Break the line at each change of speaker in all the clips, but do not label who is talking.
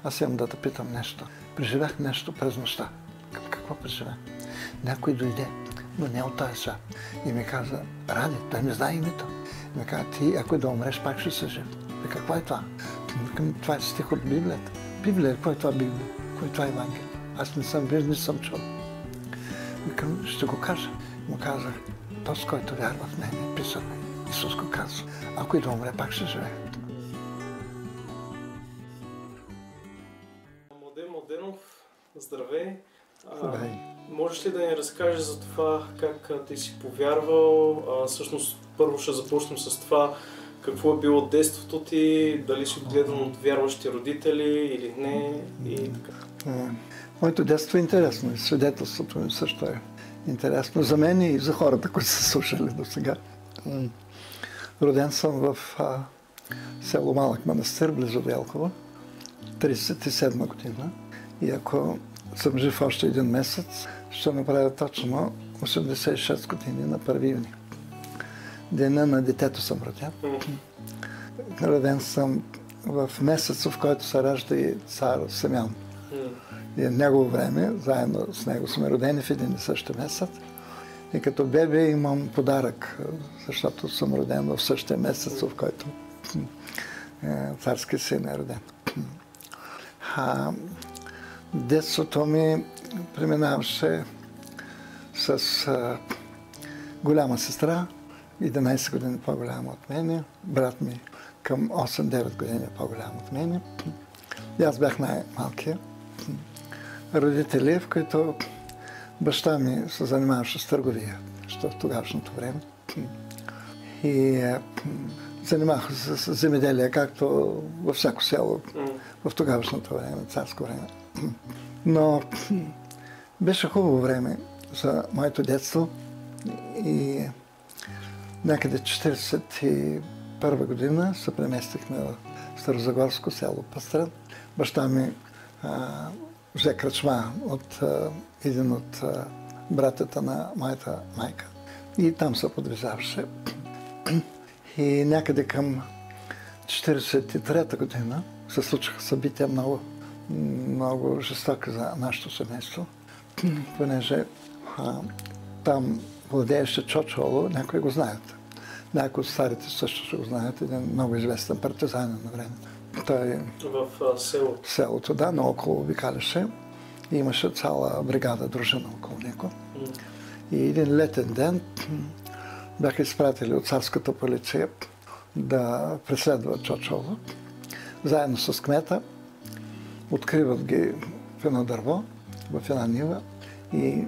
Аз имам да те питам нещо. Преживях нещо през нощта. Какво преживях? Някой дойде, но не от тази свят. И ми каза, Ради, той не знае името. И ми каза, ти, ако да умреш, пак ще се жив. И какво е това? Това е стих от Библията. Библия, какво е това Библия? Какво е това Евангелие? Аз не съм виждал, не съм чул. Викам, ще го кажа. Му казах, този, който вярва в мен, е писано. Исус го казва, ако и да умре, пак ще живее.
Младенов, здравей!
Здравей!
Можеш ли да ни разкажеш за това как ти си повярвал? Всъщност, първо ще започнем с това, какво е било детството ти, дали си отгледан от вярващи родители или не и така.
Моето детство е интересно и свидетелството ми също е интересно за мен и за хората, които са слушали до сега. Роден съм в село Малък манастир, близо до Елхово, 37 година. И ако съм жив още един месец, ще направя точно 86 години на 1 юни. Деня на детето съм роден. Роден съм в месеца, в който се ражда и цар Симеон. И негово време, заедно с него сме родени в един и същи месец. И като бебе имам подарък, защото съм роден в същия месец, в който царски син е роден. Детството ми преминаваше с голяма сестра, 11 години по-голяма от мене, брат ми към 8-9 години по-голям от мене. И аз бях най-малкия. Родители, в които баща ми се занимаваше с търговия, в тогавашното време. И занимаваха се с земеделие, както във всяко село в тогавашното време, царско време. Но беше хубаво време за моето детство и някъде 1941 година се преместихме в Старозагорско село Пъстрен. Баща ми взе кръчма от един от братята на моята майка и там се подвизаваше. И някъде към 1943 година се случиха събития много жестоки за нашето семейство, понеже там владееше Чочоло, някои го знаят. Някои от старите също ще го знаят, един много известен партизанин на времето. Той
в селото.
Селото, да, наоколо обикаляше и имаше цяла бригада, дружина около него. И един летен ден бяха изпратили от царската полиция да преследват Чочоло. Заедно с кмета откриват ги в едно дърво, в една нива и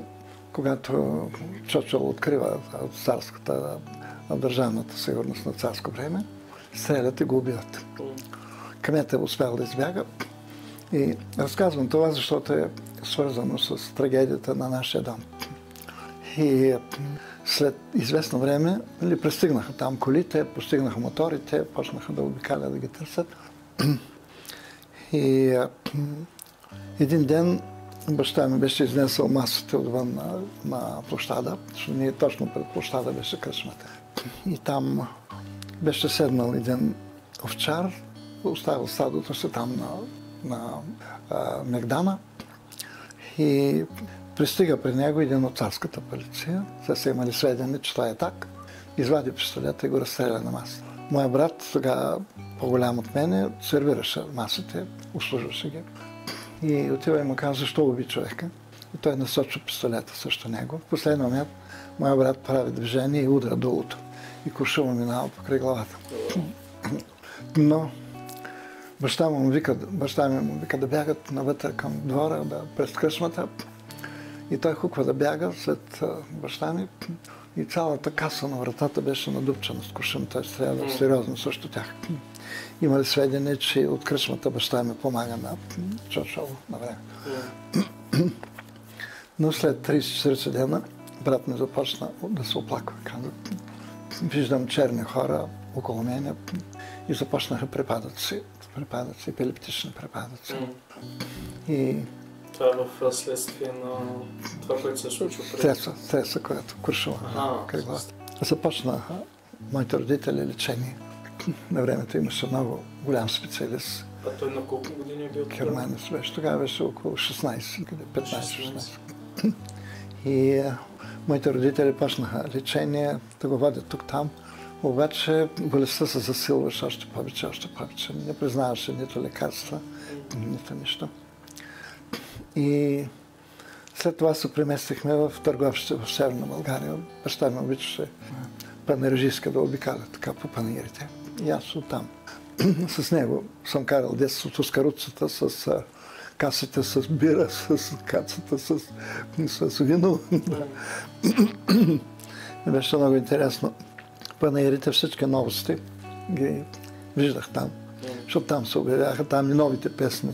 когато Чочоло открива от царската, държавната сигурност на царско време, стрелят и го убиват. Кметът успял да избяга и разказвам това, защото е свързано с трагедията на нашия дом. И след известно време пристигнаха там колите, постигнаха моторите, почнаха да обикалят, да ги търсят. И един ден баща ми беше изнесъл масата отвън на площада, защото ние точно пред площада беше кръчмата. И там беше седнал един овчар, оставил стадото си там на Мегдана и пристига при него един от царската полиция. Те са имали сведения, че това е так. Извади пистолета и го разстреля на масата. Моя брат, тогава по-голям от мене, сервираше масите, услужваше ги. И отива и му каза, защо уби човека. И той насочва пистолета срещу него. В последния момент моя брат прави движение и удра долуто. И куршума минава покрай главата. Но баща ми му вика да бягат навътре към двора, през кръчмата. И той хуква да бяга след баща ми. И цялата каса на вратата беше надупчена с куршум. Той стреля сериозно също тях. Имали сведения, че от кръчмата баща ми помага на Чочоло на време. Но след 30-40 дена брат ми започна да се оплаква. Каза, виждам черни хора около мене и започнаха припадъци, епилептични припадъци. И
това е в следствие на това, което се случва преди?
Треса, която куршума край главата. Започнаха моите родители лечение. На времето имаше много голям специалист,
А той на колко години е бил тогава?
Германец беше. Тогава беше около 16, 15-16. И моите родители почнаха лечение, да го водят тук-там. Обаче болестта се засилваше още повече. Не признаваше нито лекарства, нито нищо. И след това се преместихме в търговище в Северна България. Баща ми обичаше панережистка да обикаля така по панаирите. И аз оттам. С него съм карал детството с каруцата, с касите с бира, с кацата с вино. Беше много интересно. Панаирите, всички новости ги виждах там, защото там се обявяха, там и новите песни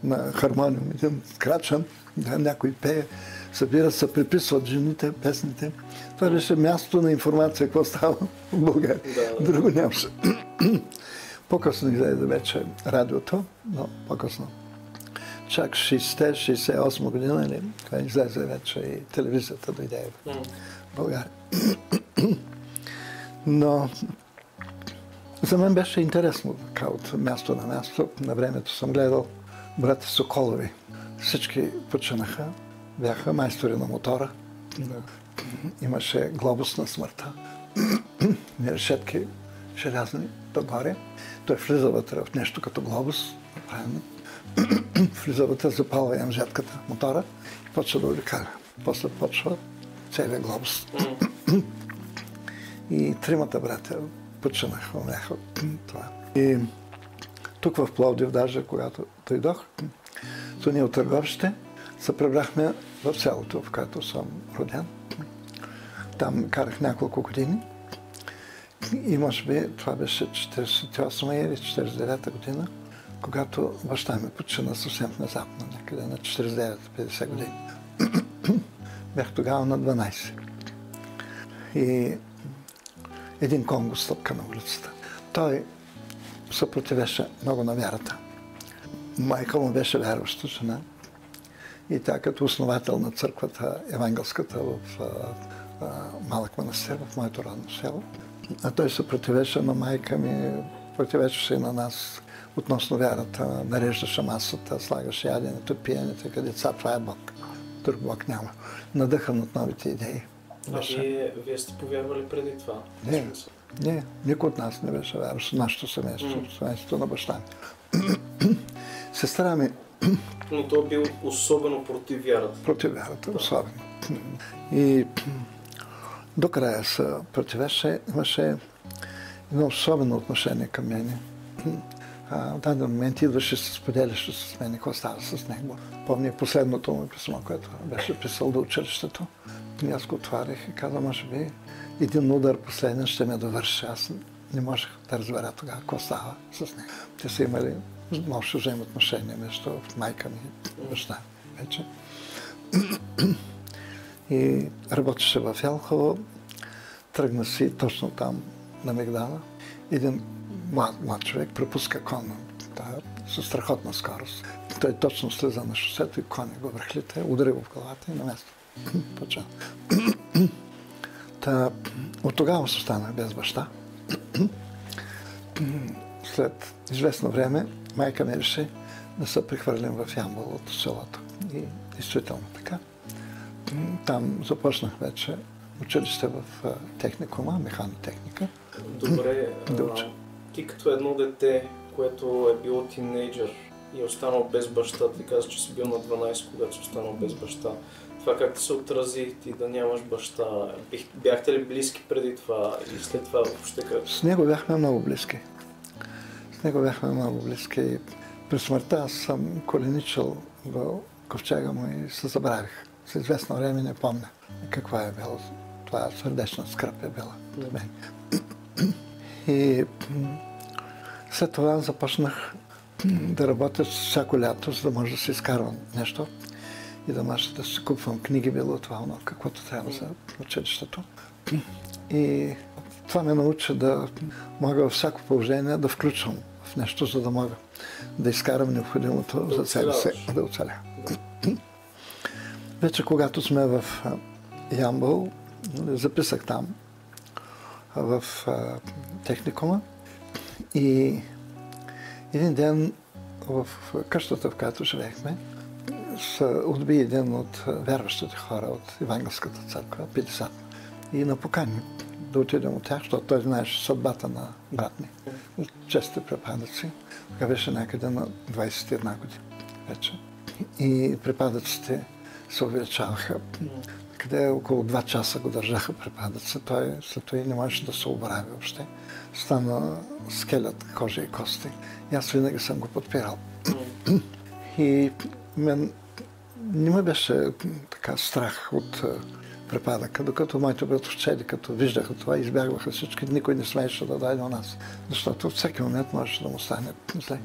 на хармониум. Един крачен, някой пее, събират, се приписват жените, песните. Това беше място на информация, какво става в България. Друго нямаше. По-късно излезе вече радиото, но по-късно. Чак 60-68 година, това излезе вече и телевизията дойде в България. Но за мен беше интересно така от място на място. На времето съм гледал брати Соколови. Всички починаха, бяха майстори на мотора. Имаше глобус на смъртта. Решетки желязни догоре. Той влиза вътре в нещо като глобус. Влиза вътре, запалва ямжетката мотора и почва да обикаля. После почва целият глобус. И тримата братя починаха, умряха това. И тук в Пловдив, даже когато дойдох, то ние от търговище се прибрахме в селото, в което съм роден. Там карах няколко години. И може би това беше 48 или 49 година, когато баща ми почина съвсем внезапно, някъде на 49-50 години. Бях тогава на 12. И един Конго стъпка на улицата. Той съпротивеше много на вярата. Майка му беше вярваща жена и тя като основател на църквата евангелската в Малък манастир, в моето родно село. А той се противеше на майка ми, противеше и на нас относно вярата, нареждаше масата, слагаше яденето, пиенето, къде деца, това е Бог. Друг Бог няма. Надъхан от новите идеи.
А вие сте повярвали преди това?
Не, никой от нас не беше вярващ. Нашето семейство, семейството на баща ми. Сестра ми...
Но той бил особено против вярата.
Против вярата, особено. И до края се противеше, имаше едно особено отношение към мене. В даден момент идваше се споделяше с мен какво става с него. Помня последното му писмо, което беше писал до училището. И аз го отварях и каза, може би един удар последен ще ме довърши. Аз не можех да разбера тогава какво става с него. Те са имали много взаимоотношения между майка ми и баща вече. И работеше в Елхово, тръгна си точно там на Мигдала. Един млад човек препуска кон със страхотна скорост. Той точно слиза на шосето и коня го върхлите, удари го в главата и на място. Почва. От тогава се останах без баща. След известно време майка ми реши да се прехвърлим в Ямбол от селото. И действително така. Там започнах вече училище в техникума, механотехника.
Добре, ти като едно дете, което е било тинейджър и е останал без баща, ти каза, че си бил на 12, когато си останал без баща. Това как ти се отрази, ти да нямаш баща? Бяхте ли близки преди това и след това въобще как?
С него бяхме много близки. При смъртта аз съм коленичил до ковчега му и се забравих. С известно време не помня каква е била. Това сърдечна скръп е била за мен. И след това започнах да работя всяко лято, за да може да се изкарвам нещо и да може да си купвам книги, било това, каквото трябва за училището. И това ме научи да мога във всяко положение да включвам в нещо, за да мога да изкарам необходимото за себе си, да оцеля. Вече когато сме в Ямбол, записах там в техникума и един ден в къщата, в която живеехме, се отби един от вярващите хора от Евангелската църква, 50, и напокани да отидем от тях, защото той знаеше съдбата на брат ми. Честите припадъци. Така беше някъде на 21 години вече. И припадъците се увеличаваха. Къде около 2 часа го държаха припадъци. Той след това не можеше да се обрави въобще. Стана скелет, кожа и кости. И аз винаги съм го подпирал. И мен не ме беше така страх от припадъка, докато моите братовчеди, като виждаха това, избягваха всички, никой не смееше да дойде у нас, защото всеки момент можеше да му стане зле.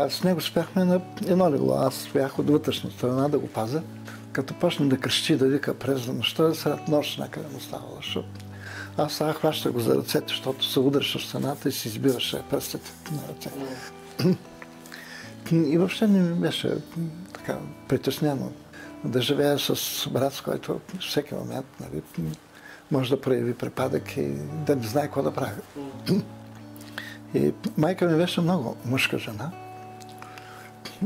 С него спяхме на едно легло. Аз бях от вътрешна страна да го пазя. Като почна да крещи, да вика през нощта, сред нощ някъде му ставала. Аз сега хващах го за ръцете, защото се удряше в стената и си избиваше пръстите на ръцете. И въобще не ми беше така притеснено да живея с брат, с който всеки момент, нали, може да прояви припадък и да не знае какво да прави. И майка ми беше много мъжка жена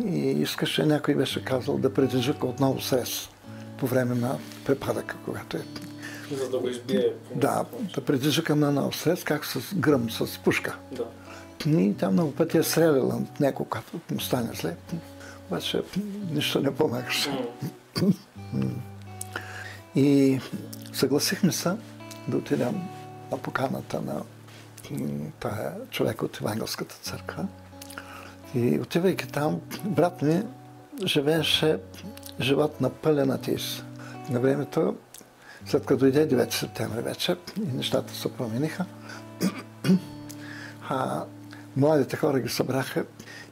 и искаше, някой беше казал, да предизвика отново срез по време на припадъка, когато е.
За да го избие.
Да, да предизвика на нов срез, как с гръм, с пушка.
Да.
И тя много пъти е стреляла някой, като му стане зле. Обаче нищо не помагаше. И съгласихме се да отидем на поканата на тая човек от Евангелската църква. И отивайки там, брат ми живееше живот на пълен атеист. На времето, след като дойде 9 септември вече, и нещата се промениха, младите хора ги събраха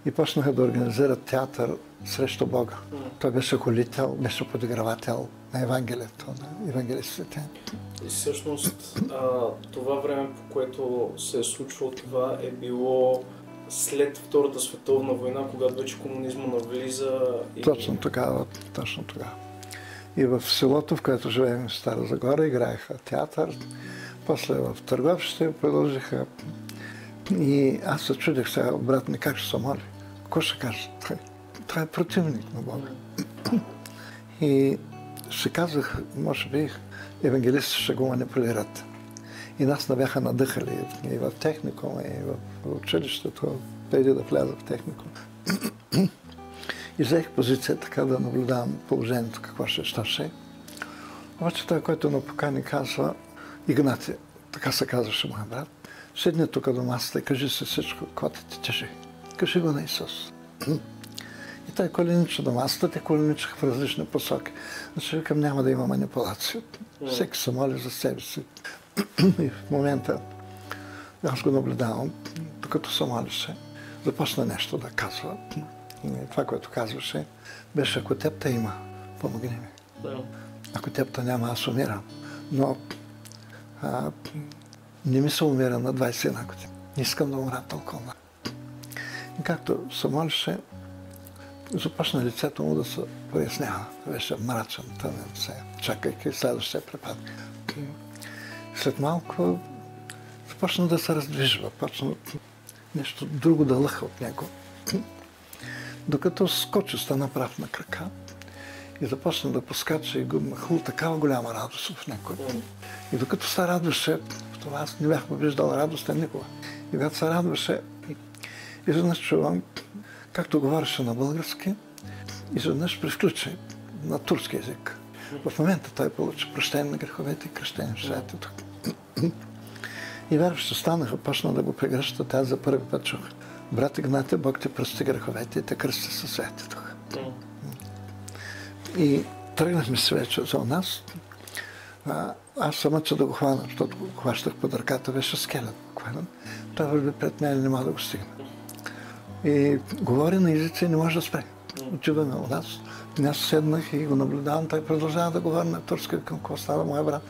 и почнаха да организират театър срещу Бога. Той беше холител, беше подигравател на Евангелието, на евангелистите.
И всъщност това време, по което се е случвало това, е било след Втората световна война, когато вече комунизма навлиза. И...
Точно тогава. И в селото, в което живеем в Стара Загора, играеха театър. После в Търговище продължиха. И аз се чудех сега, брат ми, как ще се моли? Какво ще каже? Той е противник на Бога. И ще казах, може би, евангелистите ще го манипулират. И нас не бяха надъхали и в техникум, и в училището, преди да вляза в техникум. И взех позиция така да наблюдавам положението, какво ще щаше. Обаче той, който ме покани, казва, Игнати, така се казваше моя брат, седни тук до масата и кажи се всичко, каквото ти тежи. Кажи го на Исус. И той коленича до масата, те коленичаха в различни посоки. Значи викам, няма да има манипулация. Всеки се моли за себе си. И в момента аз го наблюдавам, докато се молише, започна нещо да казва. И това, което казваше, беше, ако теб има, помогни ми.
Да.
Ако теб няма, аз умирам. Но не ми се умира на 21 години. Не искам да умра толкова. И както се молише, започна лицето му да се прояснява. Беше мрачен, тъмен се, чакайки следващия припадък. След малко започна да се раздвижва, почна нещо друго да лъха от него. Докато скочи, стана прав на крака и започна да поскача и го махул такава голяма радост в него. И докато се радваше, в това аз не бях виждал радостен никога. И когато се радваше, изведнъж чувам, както говореше на български, изведнъж превключи на турски език. В момента той получи прощение на греховете и кръщение в Святото. И вярващи станаха, почна да го прегръщат. Аз за първи път чух. Брат Игнатий, Бог ти прости греховете и те кръсти със Святото. И тръгнахме се вече за нас. Аз се мъча да го хвана, защото го хващах под ръката, беше скелет буквално. Той върви пред мен и не мога да го стигна. И говори на езици и не може да спре. Отиваме у нас. Аз седнах и го наблюдавам, той продължава да говори на турски, към какво става моя брат.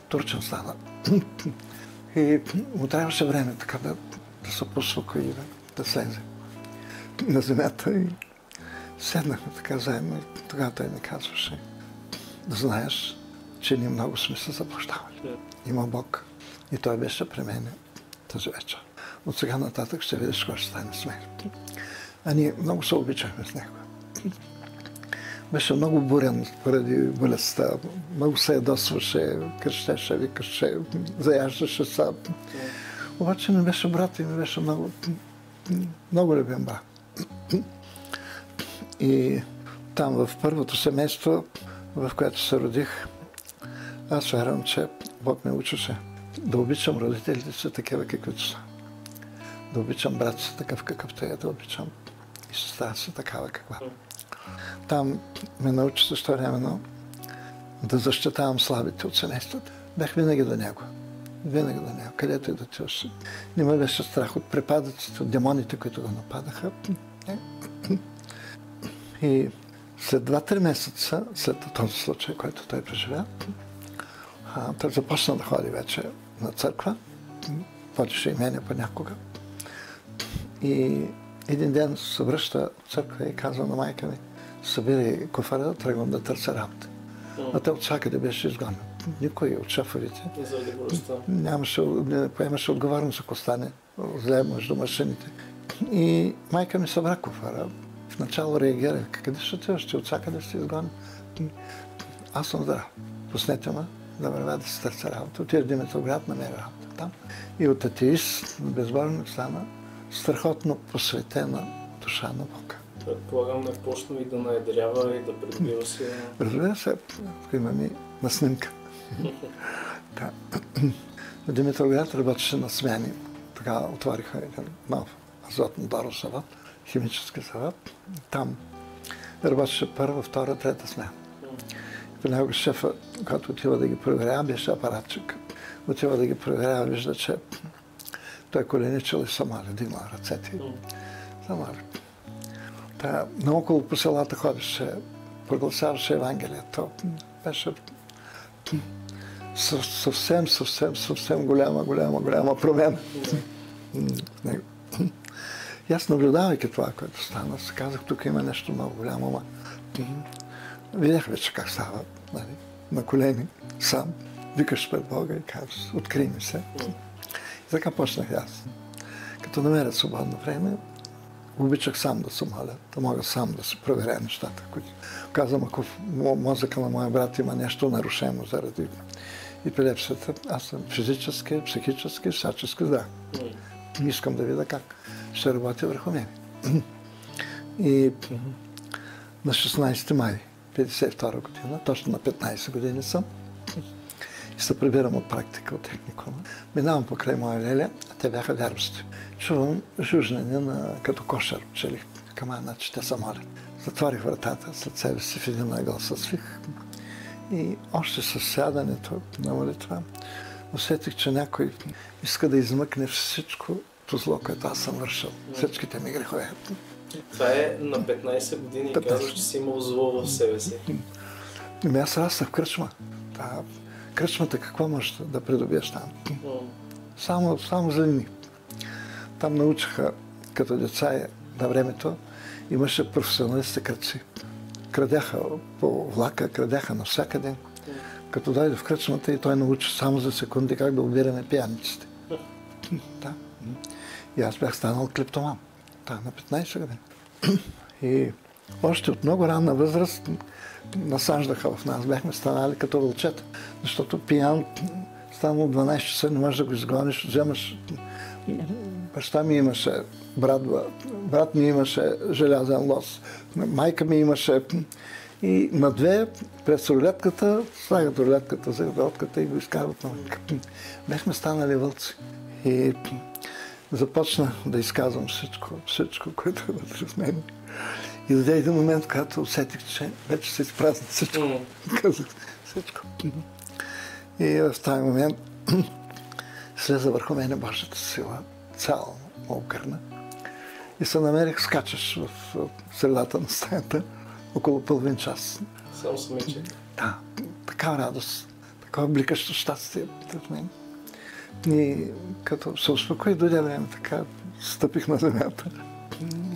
Турчен стана. И му трябваше време така да се послука и да слезе на земята. И седнахме така заедно и тогава той ми казваше, да знаеш, че ние много сме се заблуждавали. Има Бог. И той беше при мен тази вечер. от сега нататък ще видиш какво ще стане с мен. А ние много се обичахме с него. Беше много бурен поради болестта. Много се ядосваше, крещеше, викаше, заяждаше се. Обаче не беше брат и ми беше много любим брат. И там в първото семейство, в което се родих, аз вярвам, че Бог ме учеше да обичам родителите си такива, каквито са. Да обичам брат си такъв, какъвто е, да обичам и сестра си такава, каква. Там ме научи също времено да защитавам слабите от семейството. Бях винаги до него. Винаги до него. Където и да отиваш. Не ме беше страх от препадъците, от демоните, които го нападаха. И след 2-3 месеца, след този случай, който той преживя, той започна да ходи вече на църква. Водеше и мене понякога. И един ден се връща в църква и казва на майка ми: събирай куфара, тръгвам да търся работа. А той от всякъде беше изгонен. Никой от шефовите не поемаше отговорност, ако стане зле между машините. И майка ми събра куфара. В начало реагира: къде ще отиваш? Ти от всякъде ще изгонен. Аз съм здрав. Пуснете ме да вървя да се търся работа. Отида в Димитровград, намеря работа там. И от атеист, безборник стана страхотно посветена душа на Бога.
Предполагам, не почна и да наедрява и да придобива си...
Разбира се, има ми на снимка. В Димитровград работеше на смени. Така отвориха един нов азотно-даров завод, химически завод. Там работеше първа, втора, трета смена. Понякога шефа, когато отива да ги проверява, беше апаратчик. Отива да ги проверява, вижда, че той коленичил и самари, дима ръцете. Самари. Наоколо по селата ходеше, прогласяваше Евангелието. Беше съвсем голяма промяна. И аз, наблюдавайки това, което стана, си казах: тук има нещо много голямо. Видях вече как става, на колени, сам. Викаш пред Бога и казваш: откри ми се. И така почнах аз. Като намеря свободно време, обичах сам да се моля, да мога сам да се проверя нещата. Казвам, ако в мозъка на моя брат има нещо нарушено заради епилепсията, аз съм физически, психически, всячески здрав. Искам да видя как ще работи върху мен. И на 16 май 1952 година, точно на 15 години съм, и се прибирам от практика от техникума. Минавам покрай моя леля, а те бяха вярващи. Чувам жужнене като кошер, чели към че те се молят. Затворих вратата, след себе си в един ъгъл се свих и още със сядането на молитва усетих, че някой иска да измъкне всичкото зло, което аз съм вършил. Всичките ми грехове.
Това е на 15 години и казваш, че си имал зло в себе си.
Аз раснах в кръчма. Кръчмата какво можеш да придобиеш там? Само зелени. Там научиха като деца на времето, имаше професионалисти кръци. Крадяха по влака, крадяха навсякъде. Като дойде в кръчмата и той научи само за секунди как да обираме пияниците. И аз бях станал клептоман. На 15 години. И още от много ранна възраст насаждаха в нас. Бяхме станали като вълчета. Защото пиян станал 12 часа, не можеш да го изгониш, вземаш... Баща ми имаше брат ми имаше желязен лос, майка ми имаше и на две през рулетката, слагат рулетката за рулетката и го изкарват на майка. Бяхме станали вълци. И започна да изказвам всичко, което е вътре в мен. И дойде един момент, когато усетих, че вече се изпразни всичко. Казах всичко. И в този момент слеза върху мене Божията сила, цяла ме обгърна. И се намерих скачаш в средата на стаята около половин час.
Само самиче?
Да, такава радост, такова бликащо щастие в мен. И като се успокои, дойде време така, стъпих на земята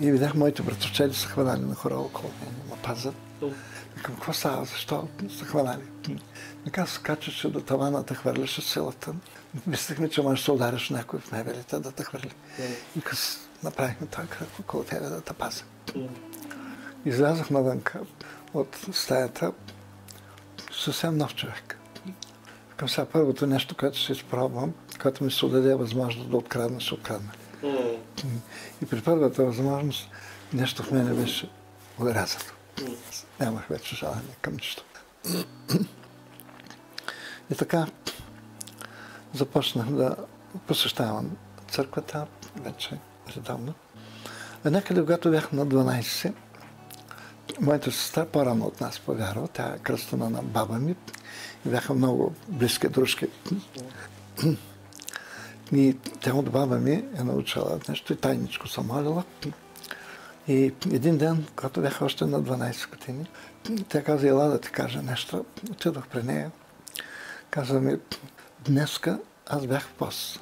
и видях моите братовчели са хванали на хора около мен, ма пазят. Викам, какво става, защо са хванали? Така се качаше до тавана да хвърляше силата. Мислехме, че можеш да удариш някой в мебелите да те хвърли. И направихме това кръг около тебе да те пазя. Излязах навънка от стаята съвсем нов човек. Към сега първото нещо, което ще изпробвам, което ми се даде възможност да открадна, ще открадна. И при първата възможност нещо в мене беше отрязано. Нямах вече желание към нищо. И така започнах да посещавам църквата вече редовно. А някъде, когато бях на 12, моята сестра по-рано от нас повярва. Тя е кръстена на баба ми. И бяха много близки дружки. И тя от баба ми е научила нещо и тайничко съм молила. И един ден, когато бях още на 12 години, тя каза, ела да ти кажа нещо. Отидох при нея. Каза ми, днеска аз бях в пост.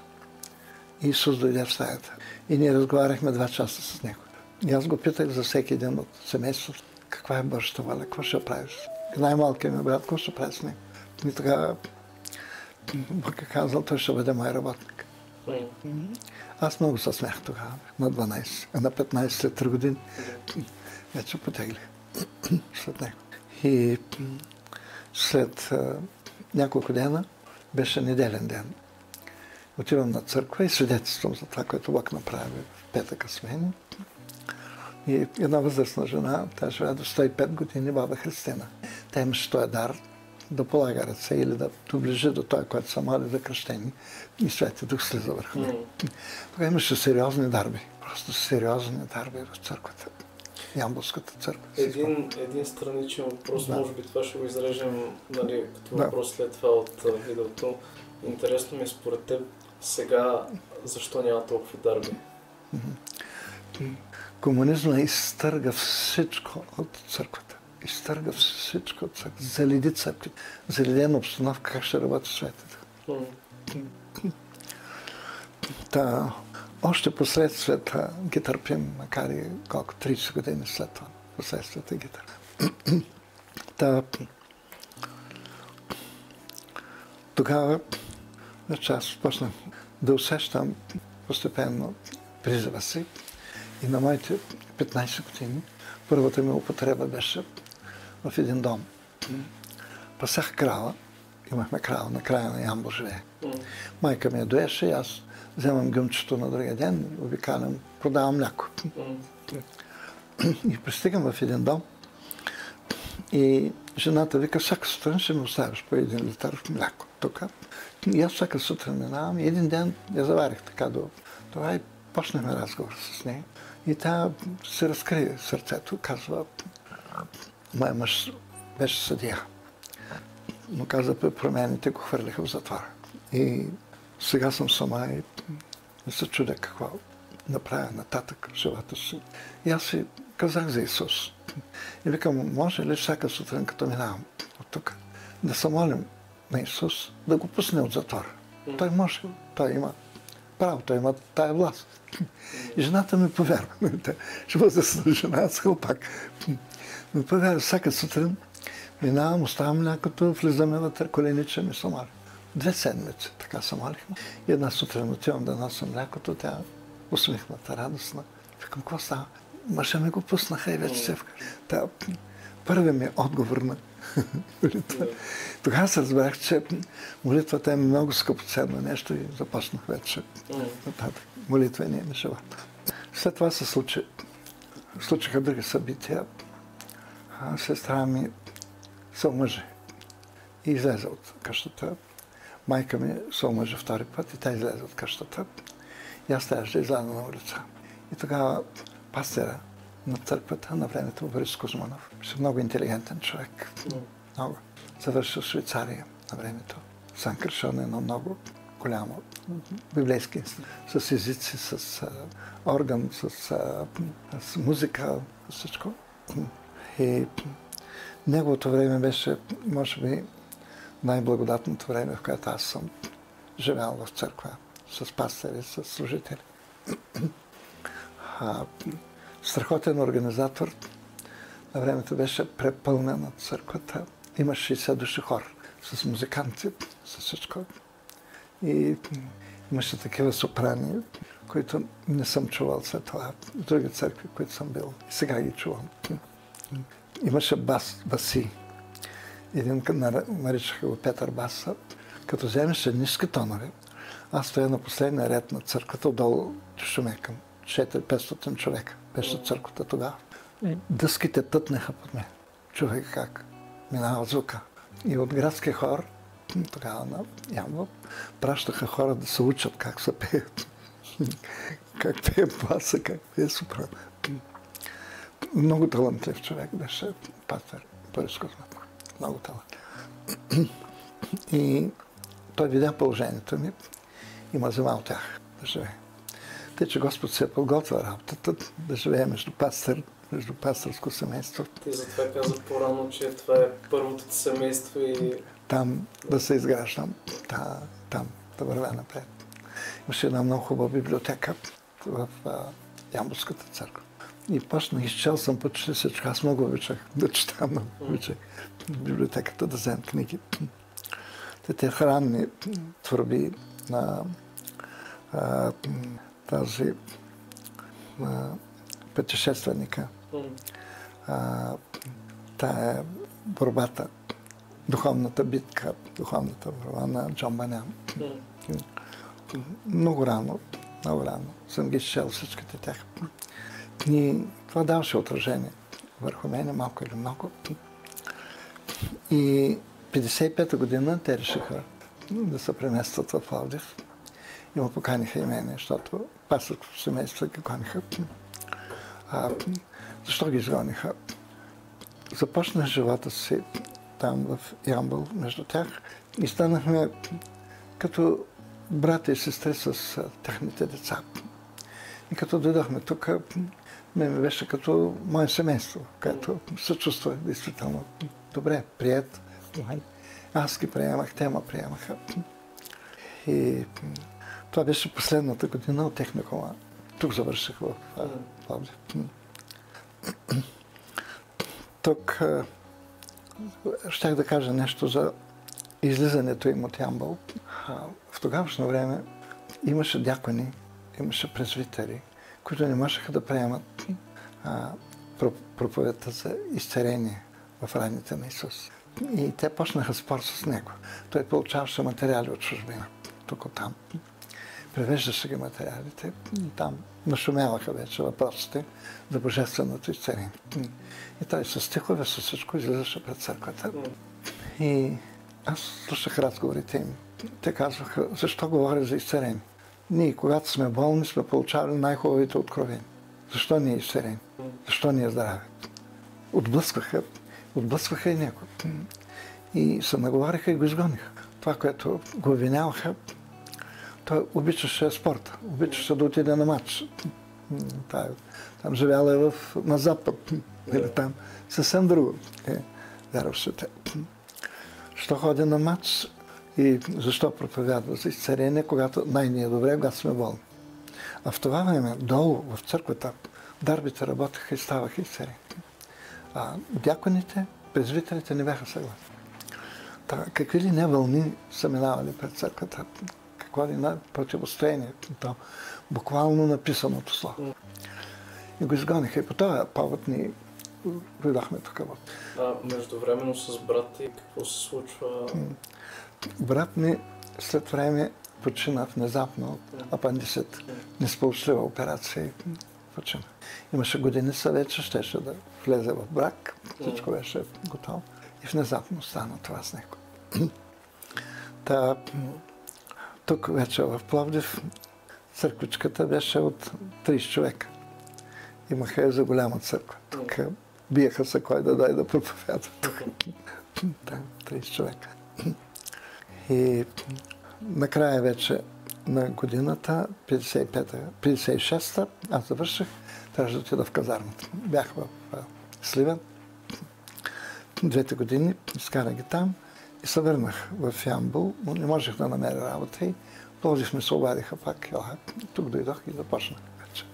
И Исус дойде в стаята. И ние разговаряхме 2 часа с него. И аз го питах за всеки един от семейството, каква е Божията воля, какво ще правиш. И най-малкият ми брат, какво ще прави с него. И тогава Бог е казал, той ще бъде мой работник. Аз много се смях тогава, на 12, а на 15, след 3 години, вече потеглих след него. И след няколко дена, беше неделен ден. Отивам на църква и свидетелствам за това, което Бог направи в петъка с мен. И една възрастна жена, тя живее до 105 години, баба Христина. Тя имаше този дар да полага ръце или да доближи до той, който са моли за кръщение и Свети Дух слиза върху него. Тогава имаше сериозни дарби, просто сериозни дарби в църквата, Ямболската църква.
Един страничен въпрос, може би това ще го изрежем, нали, като въпрос след това от видеото. Интересно ми е според теб сега защо няма толкова дарби?
Комунизма изтърга всичко от църквата. Изтърга всичко от църквата. Заледи църквата. Заледена обстановка, как ще работи светата. Още последствията ги търпим, макар и колко 30 години след това. Последствията ги търпим. Тогава вече аз почнах да усещам постепенно призива си. И на моите 15 години първата ми употреба беше в един дом. Пасах крава, имахме крава на края на Ямбол живее. Майка ми я доеше и аз вземам гъмчето на другия ден, обикалям, продавам мляко. И пристигам в един дом и жената вика, всяка сутрин ще ми оставиш по 1 литър мляко тук. И аз всяка сутрин минавам и един ден я заварих така до това и почнахме разговор с нея. И тя се разкри сърцето, казва, моя мъж беше съдия. Но каза, при промените го хвърлиха в затвора. И сега съм сама и не се чудя какво направя нататък в живота си. И аз си казах за Исус. И викам, може ли всяка сутрин, като минавам от тук, да се молим на Исус, да го пусне от затвора. Той може, той има право, той има тая власт. И жената ми повярва. Ще възрастна жена, аз хълпак. Ми повярва, всяка сутрин минавам, оставам млякото, влизаме вътре, колениче ми се моли. 2 седмици така се молихме. И една сутрин отивам да нося млякото, тя усмихната, радостна. Викам, какво става? Мъжа ми го пуснаха и вече се вкара. Първият ми отговор на молитва. Тогава се разбрах, че молитвата е много скъпоценно нещо и започнах вече нататък молитвения ми живот. След това се случиха други събития. Сестра ми се омъжи и излезе от къщата. Майка ми се омъжи втори път и тя излезе от къщата. И аз трябваше да изляза на улица. И тогава пастера на църквата на времето Борис Кузманов. Беше много интелигентен човек. Много. Завършил в Швейцария на времето. Сан Кришон е едно много голямо библейски институт. С езици, с орган, с музика, с всичко. И неговото време беше, може би, най-благодатното време, в което аз съм живял в църква. С пастери, с служители. страхотен организатор. На времето беше препълнена църквата. Има 60 души хор с музиканти, с всичко. И имаше такива сопрани, които не съм чувал след това. В други църкви, които съм бил. И сега ги чувам. Имаше баси. Един наричаха го Петър Баса. Като вземеше ниски тонове, аз стоя на последния ред на църквата, отдолу шуме към 400-500 човека. Беше църквата тогава. Дъските тътнеха под мен. Чувах как минава звука. И от градския хор, тогава на Ямбол, пращаха хора да се учат как се пеят. Как пее баса, как пее сопрано. Много талантлив човек беше пастор Борис Кузмат. Много талантлив. И той видя положението ми и ме взема от тях да живее. Тъй, че Господ се е подготвил работата да живее между пастърско семейство.
Ти затова каза по-рано, че това е първото ти семейство и...
Там да се изграждам, там да вървя напред. Имаше една много хубава библиотека в Ямболската църква. И почнах, изчел съм почти всичко. Аз много обичах да чета, много обичах в библиотеката да вземем книги. Те хранни творби на тази пътешественика. Тая борбата, духовната битка, духовната борба на Джон Банян. Много рано съм ги чел всичките тях. И това даваше отражение върху мене, малко или много. И 55-та година те решиха да се преместят в Пловдив. И ме поканиха и мене, защото пастърското семейство ги гониха. Защо ги изгониха? Започнах живота си там в Ямбол, между тях, и станахме като брата и сестри с техните деца. И като дойдохме тук, ми беше като мое семейство, което се чувствах действително добре, прият. Аз ги приемах, те ме приемаха. И това беше последната година от техникума. Тук завърших в Пловдив. Тук щях да кажа нещо за излизането им от Ямбол. В тогавашно време имаше дякони, имаше презвитери, които не можеха да приемат проповедта за изцеление в раните на Исус. И те почнаха спор с него. Той получаваше материали от чужбина, тук оттам. Превеждаше ги материалите и там нашумяваха вече въпросите за божественото изцеление. И той с стихове, с всичко излизаше пред църквата. И аз слушах разговорите им. Те казваха, защо говоря за изцеление? Ние, когато сме болни, сме получавали най-хубавите откровения. Защо ни е изцеление? Защо ни е здраве? Отблъскваха и него. И се наговариха и го изгониха. Това, което го обвиняваха, той обичаше спорта, обичаше да отиде на матч. Там живяла на запад, или там съвсем друго. Вярваше те. Що ходи на матч и защо проповядва за изцеление, когато най-ни е добре, когато сме болни. А в това време, долу в църквата, дарбите работеха и ставаха изцелени. А дяконите, презвителите не бяха съгласни. Какви ли не вълни са минавали пред църквата, какво ли на противостояние, буквално написаното слово. И го изгониха и по този повод ни дойдохме тук.
Междувременно с брат ти какво се случва?
Брат ми след време почина внезапно от апандисит. Несполучлива операция и почина. Имаше годиница вече, щеше да влезе в брак, всичко беше готово. И внезапно стана това с него. Тук вече в Пловдив църквичката беше от 30 човека. Имаха я за голяма църква. Тук биеха се кой да дай да проповядва. 30 човека. И накрая вече на годината, 56-та, аз завърших, трябваше да отида в казармата. Бях в Сливен. 2 години, изкарах ги там и се върнах в Ямбол, но не можех да намеря работа и Пловдив ме се обадиха пак. Тук дойдох и започнах вече.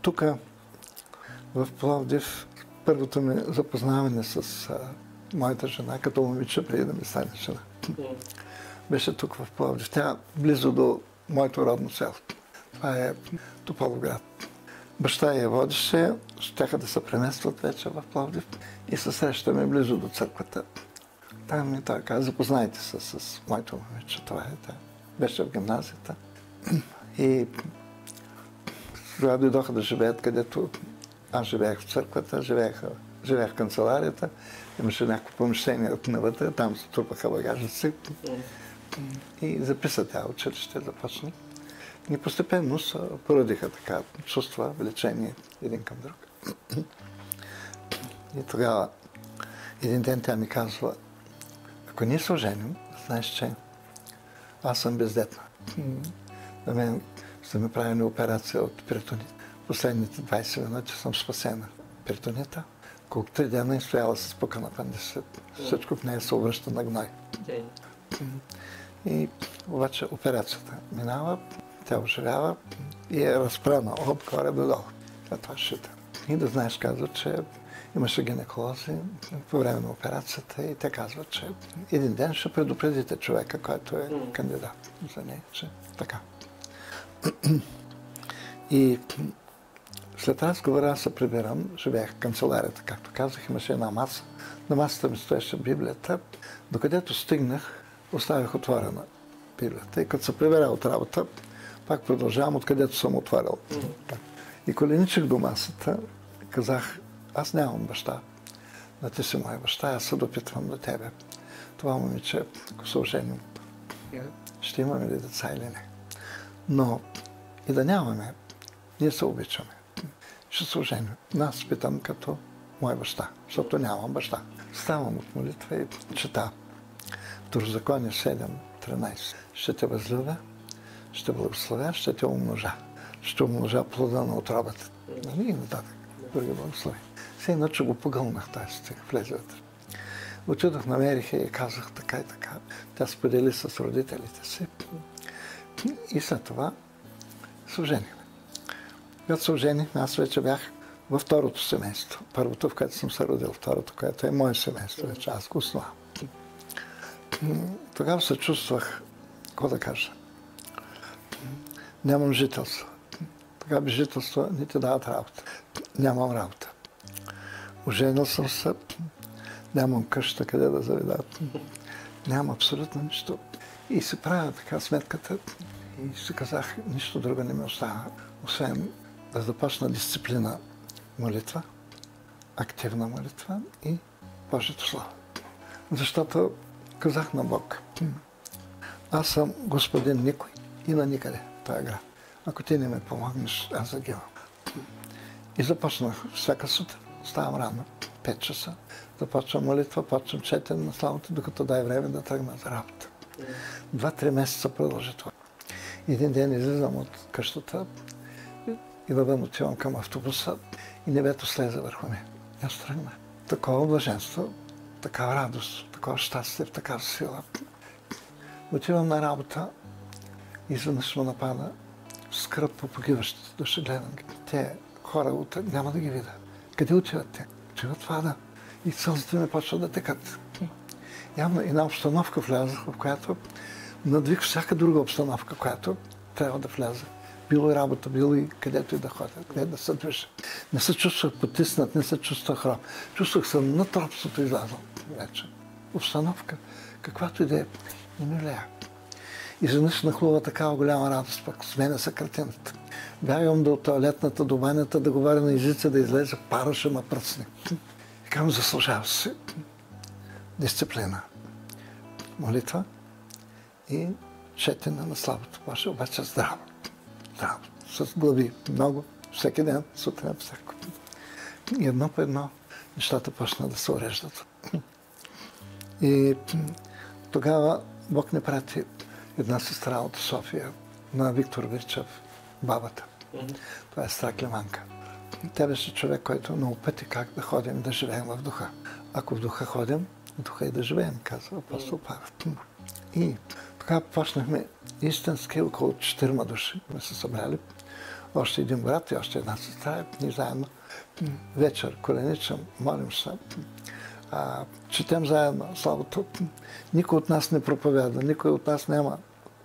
тук в Пловдив първото ми запознаване с моята жена, като момиче, преди да ми стане жена. Беше тук в Пловдив. Тя близо до моето родно село. Това е Тополовград. Баща я водеше, щяха да се преместват вече в Пловдив и се срещаме близо до църквата. Там ми той каза, запознайте се с моето момиче. Това е. Тя беше в гимназията. И тогава дойдоха да живеят, където аз живеех в църквата, живеех в канцеларията. Имаше някакво помещение навътре, там се трупаха багажници. И записа тя училище, започна. И постепенно се породиха така чувства, влечение един към друг. И тогава един ден тя ми казва, ако ние се оженим, знаеш, че аз съм бездетна. На мен ще ми правили операция от перитонит. Последните 20 минути съм спасена. Перитонита, колко 3 дена стояла с пъка апендицит. Всичко в нея се обръща на гной. И обаче операцията минава, тя оживява и е разпрана от горе до долу. Това шита. И да знаеш, казва, че имаше гинеколози по време на операцията и те казват, че един ден ще предупредите човека, който е кандидат за нея, че така. И след разговора аз се прибирам, живеех в канцеларията, както казах, имаше една маса. На масата ми стоеше Библията. Докъдето стигнах, оставих отворена Библията. И като се прибера от работа, пак продължавам, откъдето съм отворил. И коленичих до масата, казах, аз нямам баща, но ти си моя баща, аз се допитвам до тебе. Това момиче, ако се оженим, ще имаме ли деца или не? Но и да нямаме, ние се обичаме. Ще се оженим. Аз питам като мой баща, защото нямам баща. Ставам от молитва и чета. Второзаконие 7:13. Ще те възлюбя, ще благословя, ще те умножа. Ще умножа плода на отробата. И нататък. Други благослови. Все иначе го погълнах тази стих, влезе вътре. Отидох, намерих и казах така и така. Тя сподели с родителите си. И след това се оженихме. Когато се оженихме, аз вече бях във второто семейство. Първото, в което съм се родил, второто, което е мое семейство, вече аз го основавам. Тогава се чувствах, какво да кажа, нямам жителство. Тогава без жителство не ти дават работа. Нямам работа. Оженил съм се, нямам къща къде да заведат. Нямам абсолютно нищо. И си правя така сметката и си казах, нищо друго не ми остава, освен да започна дисциплина молитва, активна молитва и Божието Слово. Защото казах на Бог, аз съм господин никой и на никъде в този град. Ако ти не ме помогнеш, аз загивам. И започнах всяка сутрин, ставам рано, 5 часа, започвам молитва, почвам четене на славата, докато дай време да тръгна за работа. 2-3 месеца продължи това. Един ден излизам от къщата и навън отивам към автобуса и небето слезе върху мен. Аз тръгнах. Такова блаженство, такава радост, такова щастие, такава сила. Отивам на работа и изведнъж ме напада скръб по погиващите души. Гледам ги. Те хора утре няма да ги видя. Къде отиват те? Отиват в ада. И сълзите ми почват да текат. Явно една обстановка влязах, в която надвих всяка друга обстановка, която трябва да вляза. Било и работа, било и където и да ходя, където да се движа. Не се чувствах потиснат, не се чувствах роб. Чувствах се над робството излязъл вече. Обстановка, каквато и да е, не ми влияе. Изведнъж нахлува такава голяма радост, пък сменя се картината. Бягам до тоалетната, до банята, да говоря на езици, да излезе, пара ще ме пръсне. И казвам, заслужава се. Дисциплина. Молитва и четене на славото Божие, обаче здраво. Здраво. С глави много, всеки ден, сутрин, всяко. И едно по едно нещата почна да се уреждат. И тогава Бог не прати една сестра от София, на Виктор Вирчев, бабата. Това е сестра Климанка. Тя беше човек, който много пъти как да ходим, да живеем в духа. Ако в духа ходим, в духа и да живеем, казва апостол Павел. И тогава почнахме истински, около 4 души сме се събрали. още един брат и още една сестра. Ние заедно вечер коленичам, молим се, четем заедно Словото. Никой от нас не проповяда, никой от нас няма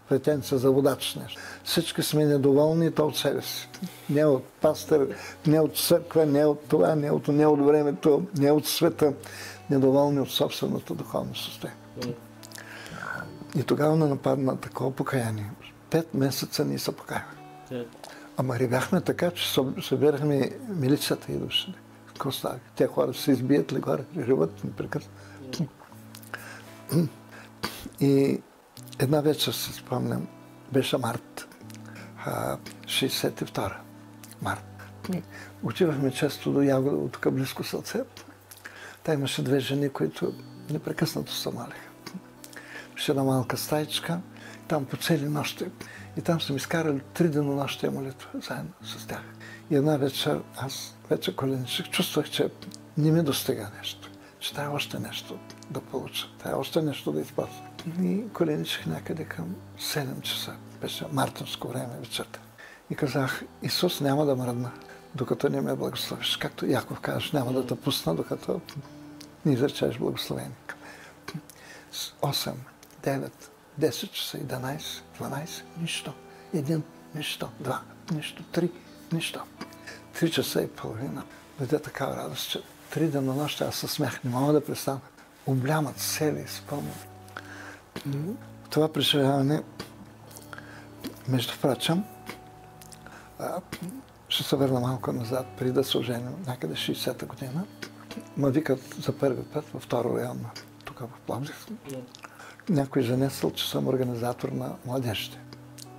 претенция за водач нещо. Всички сме недоволни и то от себе си. Не от пастор, не от църква, не от това, не от времето, не от света. Недоволни от собственото духовно състояние. И тогава не нападна такова покаяние. 5 месеца ние се покаяхме. Ама ревяхме така, че събирахме милицията и души. Какво става? Те хора се избият ли горе, реват непрекъснато. И една вечер се спомням, беше март, 62 март. Отивахме често до Ягода, тук близко сълце. Та имаше 2 жени, които непрекъснато се молеха. Беше една малка стаичка, там по цели нощи. И там съм изкарали 3 денонощия молитва заедно с тях. И една вечер, аз вече коленичех, чувствах, че не ми достига нещо. Че трябва още нещо да получа, трябва още нещо да използвам. И коленичех някъде към 7 часа. Беше мартинско време вечерта. И казах, Исус няма да мръдна, докато не ме благословиш. Както Яков казваш, няма да те пусна, докато не изречеш благословение. 8, 9, 10 часа, 11, 12, нищо. 1, нищо. 2, нищо. 3, нищо. 3 часа и половина. Дойде такава радост, че 3 денонощи аз се смях, не мога да престана. Облямат цели, спомням. Това преживяване, между прочим, ще се върна малко назад, преди да се оженим, някъде 60-та година. Ма викат за първи път във второ район, тук в Пловдив. Някой занесъл, че съм организатор на младежите.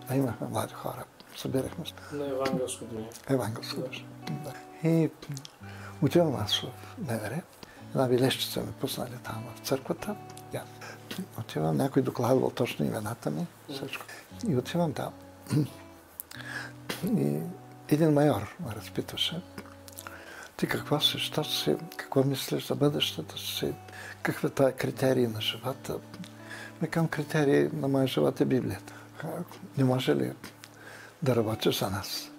А имахме млади хора, събирахме се.
На евангелско движение.
Евангелско движение, да. И отивам аз в МВР. Една билещица ме пуснали там в църквата. Отивам, някой докладвал точно имената ми, всичко. И отивам там. И един майор ме разпитваше. Ти какво си, що си, какво мислиш за бъдещето си, какви това критерии на живота? Към критерии на моя живот е Библията. Не може ли да работиш за нас?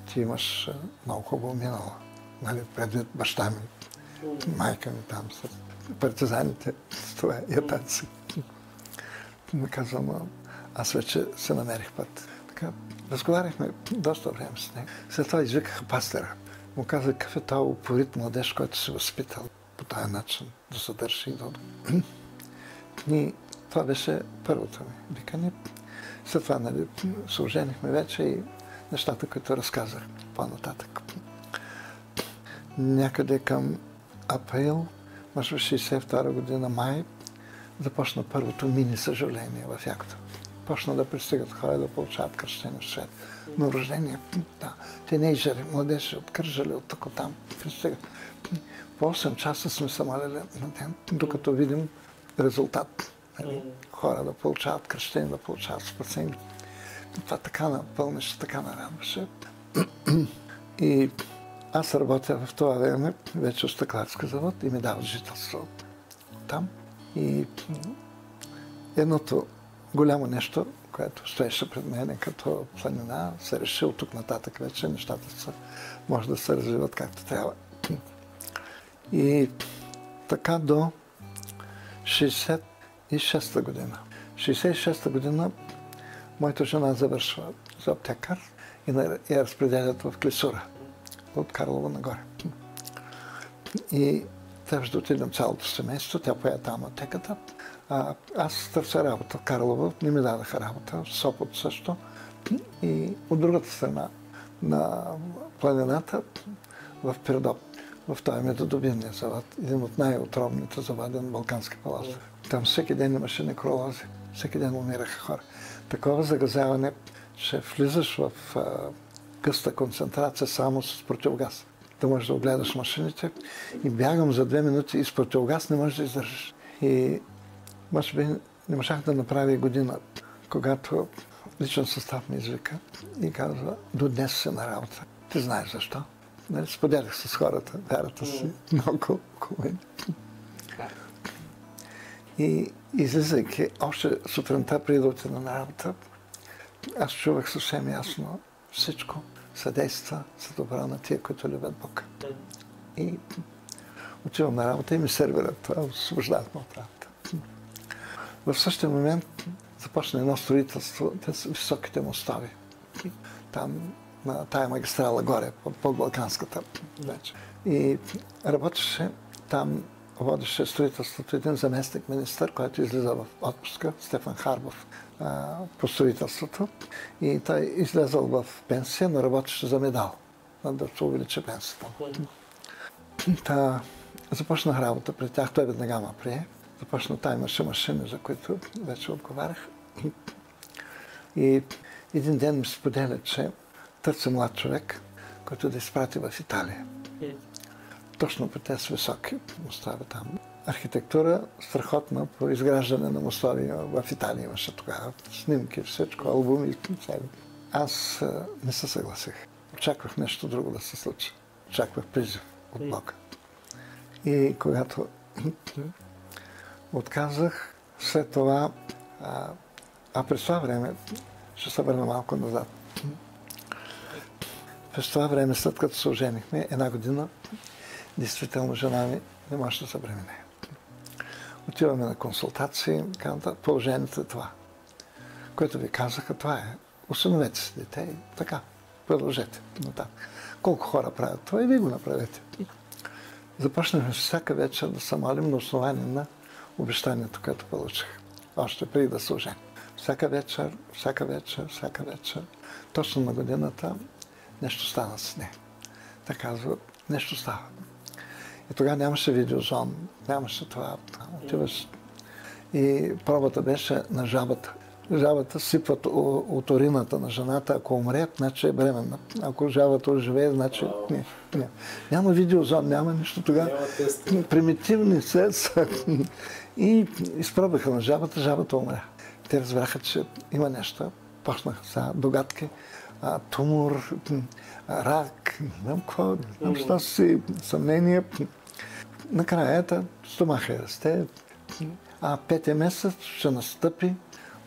Ти имаш много хубаво минало. Нали, предвид баща ми, майка ми там с партизаните, с това ятаци. Ми казвам, аз вече се намерих път. Така, разговаряхме доста време с него. След това извикаха пастора. Му каза, какъв е този упорит младеж, който се възпитал по този начин, да се държи и да... И това беше първото ми викане. След това, нали, се оженихме вече и нещата, които разказах по-нататък. Някъде към април, може би 62 година, май, започна първото мини съжаление в Ягода. Почна да пристигат хора да получават кръщение в свет. Но рождение, да, тинейджери, младежи от Кърджали, от тук там пристигат. По 8 часа сме се молили на ден, докато видим резултат. Хора да получават кръщение, да получават спасение. Това така напълнеше, така нарадваше. И аз работя в това време вече в стъкларски завод и ми дават жителство там. И едното голямо нещо, което стоеше пред мен като планина, се реши от тук нататък вече, нещата може да се развиват както трябва. И така до 66-та година. 66-та година моята жена завършва за аптекар и я разпределят в Клисура, от Карлово нагоре. И трябваше да отидем цялото семейство, тя пое там аптеката. Аз търся работа в Карлово, не ми дадаха работа, в Сопот също. И от другата страна на планината, в Пирдоп, в този методобивния завод, един от най-отровните заводи на Балкански полуостров. Там всеки ден имаше некролози, всеки ден умираха хора. Такова загазяване, че влизаш в гъста концентрация само с противогаз. Да можеш да огледаш машините и бягам за 2 минути и с противогаз не можеш да издържиш. И може би не можах да направя и година, когато личен състав ми извика и казва, до днес си на работа. Ти знаеш защо? Споделях с хората вярата си много хубаво. И излизайки, още сутринта преди да отида на работа, аз чувах съвсем ясно всичко. съдейства за добро на тия, които любят Бог. И отивам на работа и ми сервират това, освобождават ме от работа. В същия момент започна едно строителство, те са високите мостове. Там, на тая магистрала горе, под Балканската вече. И работеше там, водеше строителството един заместник министър, който излиза в отпуска, Стефан Харбов, по строителството. И той излезъл в пенсия, но работеше за медал, да се увеличи пенсията. Започнах работа при тях, той веднага ме прие. Започна, та имаше машини, за които вече отговарях. И един ден ми споделя, че търси млад човек, който да изпрати в Италия. Точно по тези високи мостове там. Архитектура страхотна по изграждане на мостове в Италия имаше тогава. Снимки, всичко, албуми. Аз не се съгласих. Очаквах нещо друго да се случи. Очаквах призив от Бога. И когато отказах, след това, през това време, ще се върна малко назад. През това време, след като се оженихме, една година, действително жена ми не може да се бремене. Отиваме на консултации, казват, положението е това. Което ви казаха, това е. Усиновете си дете и така, продължете. Колко хора правят това и вие го направете. Започнахме всяка вечер да се молим на основание на обещанието, което получих. Още преди да се оженя. Всяка вечер, всяка вечер, всяка вечер. Точно на годината нещо стана с нея. Та казва, нещо става. И тогава нямаше видеозон, нямаше това. Отиваш. И пробата беше на жабата. Жабата сипват от урината на жената, ако умре, значи е бременна. Ако жабата оживее, значи не. Няма видеозон, няма нищо тогава. Примитивни средства. И изпробаха на жабата, жабата умря. Те разбраха, че има нещо. Почнаха са догадки. Тумор, рак, не знам какво, не знам що си, съмнение. Накрая стомаха расте. Петия месец ще настъпи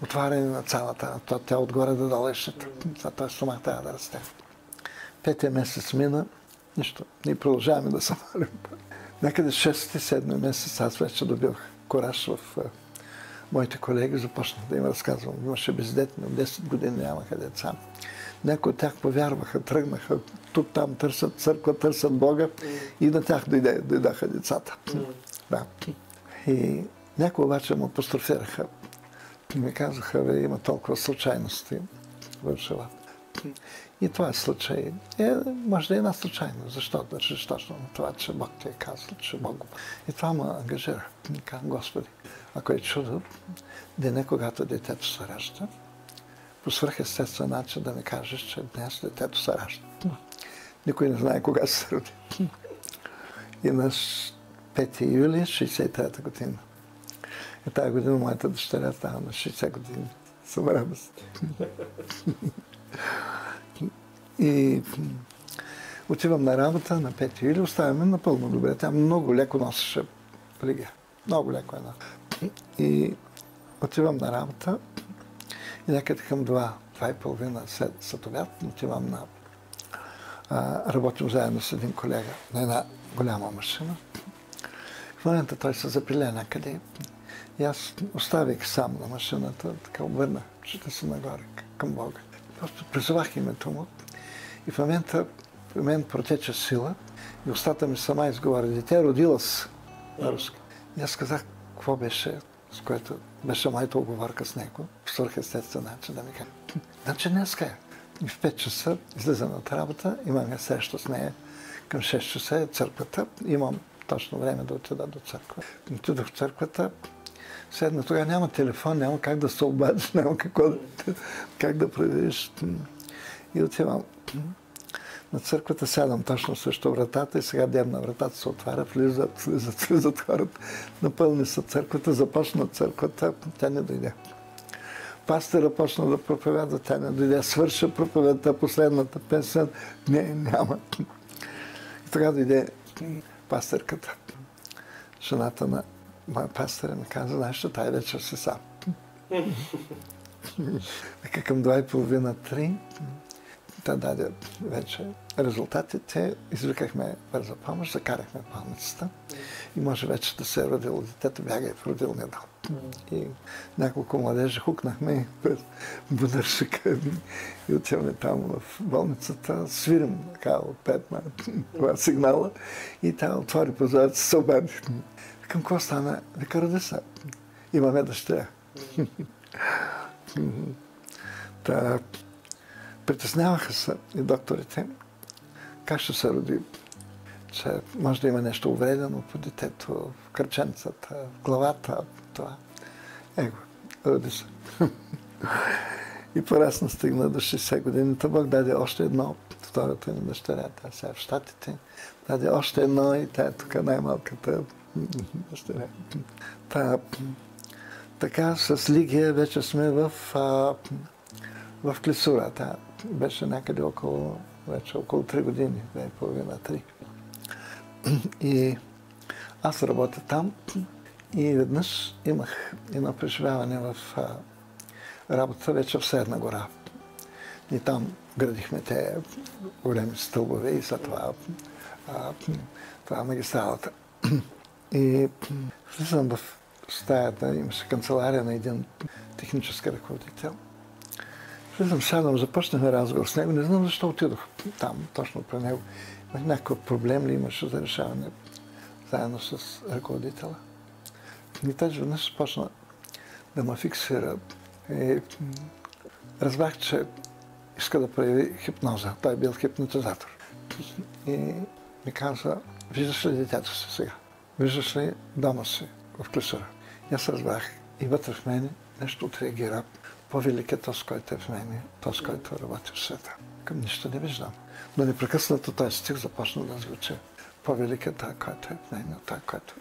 отваряне на цялата. Тя отгоре да долу ще. Той стомах трябва да расте. Петия месец мина, нищо. Ние продължаваме да се молим. Някъде 6-7 месец аз вече добих кораж в моите колеги, започнах да им разказвам. Имаше бездетни, от 10 години нямаха деца. Някои от тях повярваха, тръгнаха, тук-там търсят църква, търсят Бога и на тях дойдаха децата. Да. И някои обаче му апострофираха. Ми казаха, има толкова случайности в живота. И това е случай. Може да е една случайност. Защо държиш точно на това, че Бог ти е казал, че Бог го... И това ме ангажира. Казвам, Господи, ако е чудо, деня, когато детето се ражда, по свръхестествен начин да ми кажеш, че днес детето се ражда. Никой не знае кога се роди. И на 5 юли 63-та година. И тази година моята дъщеря става на 60 години. Съм радост. И отивам на работа на 5 юли, оставяме напълно добре. Тя много леко носеше религия. Много леко една. И отивам на работа и някъде към 2:30 след обяд отивам на... работим заедно с един колега на една голяма машина. В момента той се запиля някъде. И аз оставих сам на машината, така обърнах очите си нагоре към Бога. Просто призовах името му. И в момента в мен протече сила и устата ми сама изговаря. Дете родила се на руски. И аз казах, какво беше, с което беше моята оговорка с него, в свръхестествен начин да ми каже. Значи днеска е. И в 5 часа излизам от работа, имаме среща с нея. Към 6 часа е църквата. Имам точно време да отида до църква. Отидох в църквата. Седна, тогава няма телефон, няма как да се обадиш, няма как да провериш. И отивам на църквата, сядам точно срещу вратата и сега дебна вратата се отваря, влизат хората. Напълни са църквата, започна църквата, тя не дойде. Пастора почна да проповядва, тя не дойде. Свърша проповедта, последната песен, няма. И тогава дойде пастърката, жената на моя пастор ми каза, знаеш, че тая вечер си сам. Така към 2:30-3. Тя даде вече резултатите, извикахме бърза помощ, закарахме в болницата и може вече да се е родило детето, бягай в родилния дом. И няколко младежи хукнахме през будършика и отиваме там в болницата, свирим така от 5 на това сигнала и тя отвори прозореца, се обади. Към какво стана? Вика, роди се. Имаме дъщеря. Притесняваха се и докторите как ще се роди, че може да има нещо увредено по детето, в кръченцата, в главата, това. Его, роди се. И по-расно стигна до 60 години. Бог даде още едно, втората ни дъщеря, тя сега в Щатите, даде още едно и тя е тук най-малката дъщеря. Така, с Лигия вече сме в Клисура. Тя беше някъде около 3 години, 2,5-3. И аз работя там и веднъж имах едно преживяване в работа вече в Средна гора. И там градихме те големи стълбове и след това магистралата. И влизам в стаята, имаше канцелария на един технически ръководител. Влизам, сядам, започнахме разговор с него, не знам защо отидох там, точно при него. Някакъв проблем ли имаше за решаване заедно с ръководителя. И тази веднъж почна да ме фиксира. И разбрах, че иска да прояви хипноза. Той е бил хипнотизатор. И ми каза, виждаш ли детето си сега? Виждаш ли дома си в Клисура? И аз разбрах и вътре в мене нещо отреагира. По-велик е този, който е в мене, този, който работи в света. Към нищо не виждам. Но непрекъснато този стих започна да звучи. По-велик е той, който е в мене, той, който...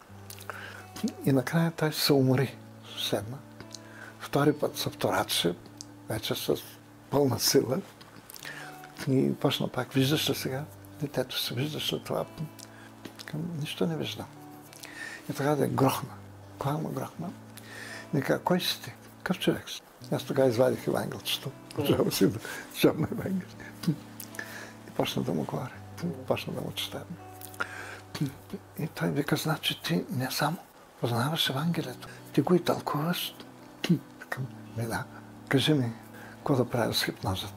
И накрая той се умори. Седна. Втори път се втораче, вече с пълна сила. И почна пак, виждаш ли сега? Детето си, виждаш ли това? Към нищо не виждам. И така да е грохна. Кога му грохна? И каза, кой си ти? Какъв човек си? Аз тогава извадих Евангелчето. Почвам си да жабна Евангелчето. И почна да му говоря. Почна да му чета. И той вика, значи ти не само познаваш Евангелието, ти го и тълкуваш. Викам, да. Кажи ми, какво да правя с хипнозата?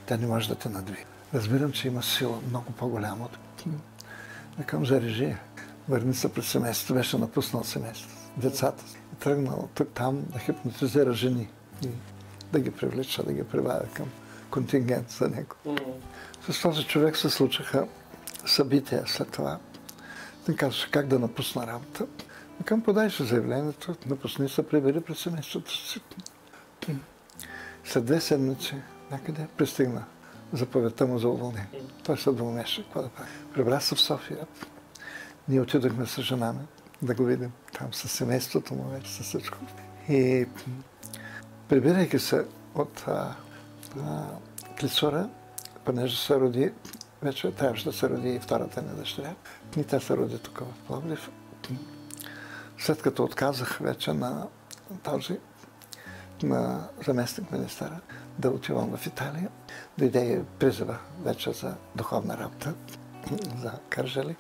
Тя не може да те надвие. Разбирам, че има сила много по-голяма от... Викам, зарежи я. Върни се пред семейството, беше напуснал семейството, децата. И тръгнал тук-там да хипнотизира жени и да ги привлича, да ги прибавя към контингент за него. С този човек се случиха събития след това. Той казваше как да напусна работа. Викам, подай се заявлението, напусни се, прибери пред семейството си. След 2 седмици някъде пристигна заповедта му за уволнение. Той се думеше, какво да прави. Прибра се в София. Ние отидохме с жена ми да го видим там с семейството му вече, с всичко. И прибирайки се от Клисура, понеже се роди, вече трябваше да се роди и втората ни дъщеря. И тя се роди тук в Пловдив. След като отказах вече на заместник министъра да отивам в Италия, дойде и призива вече за духовна работа за Кърджали.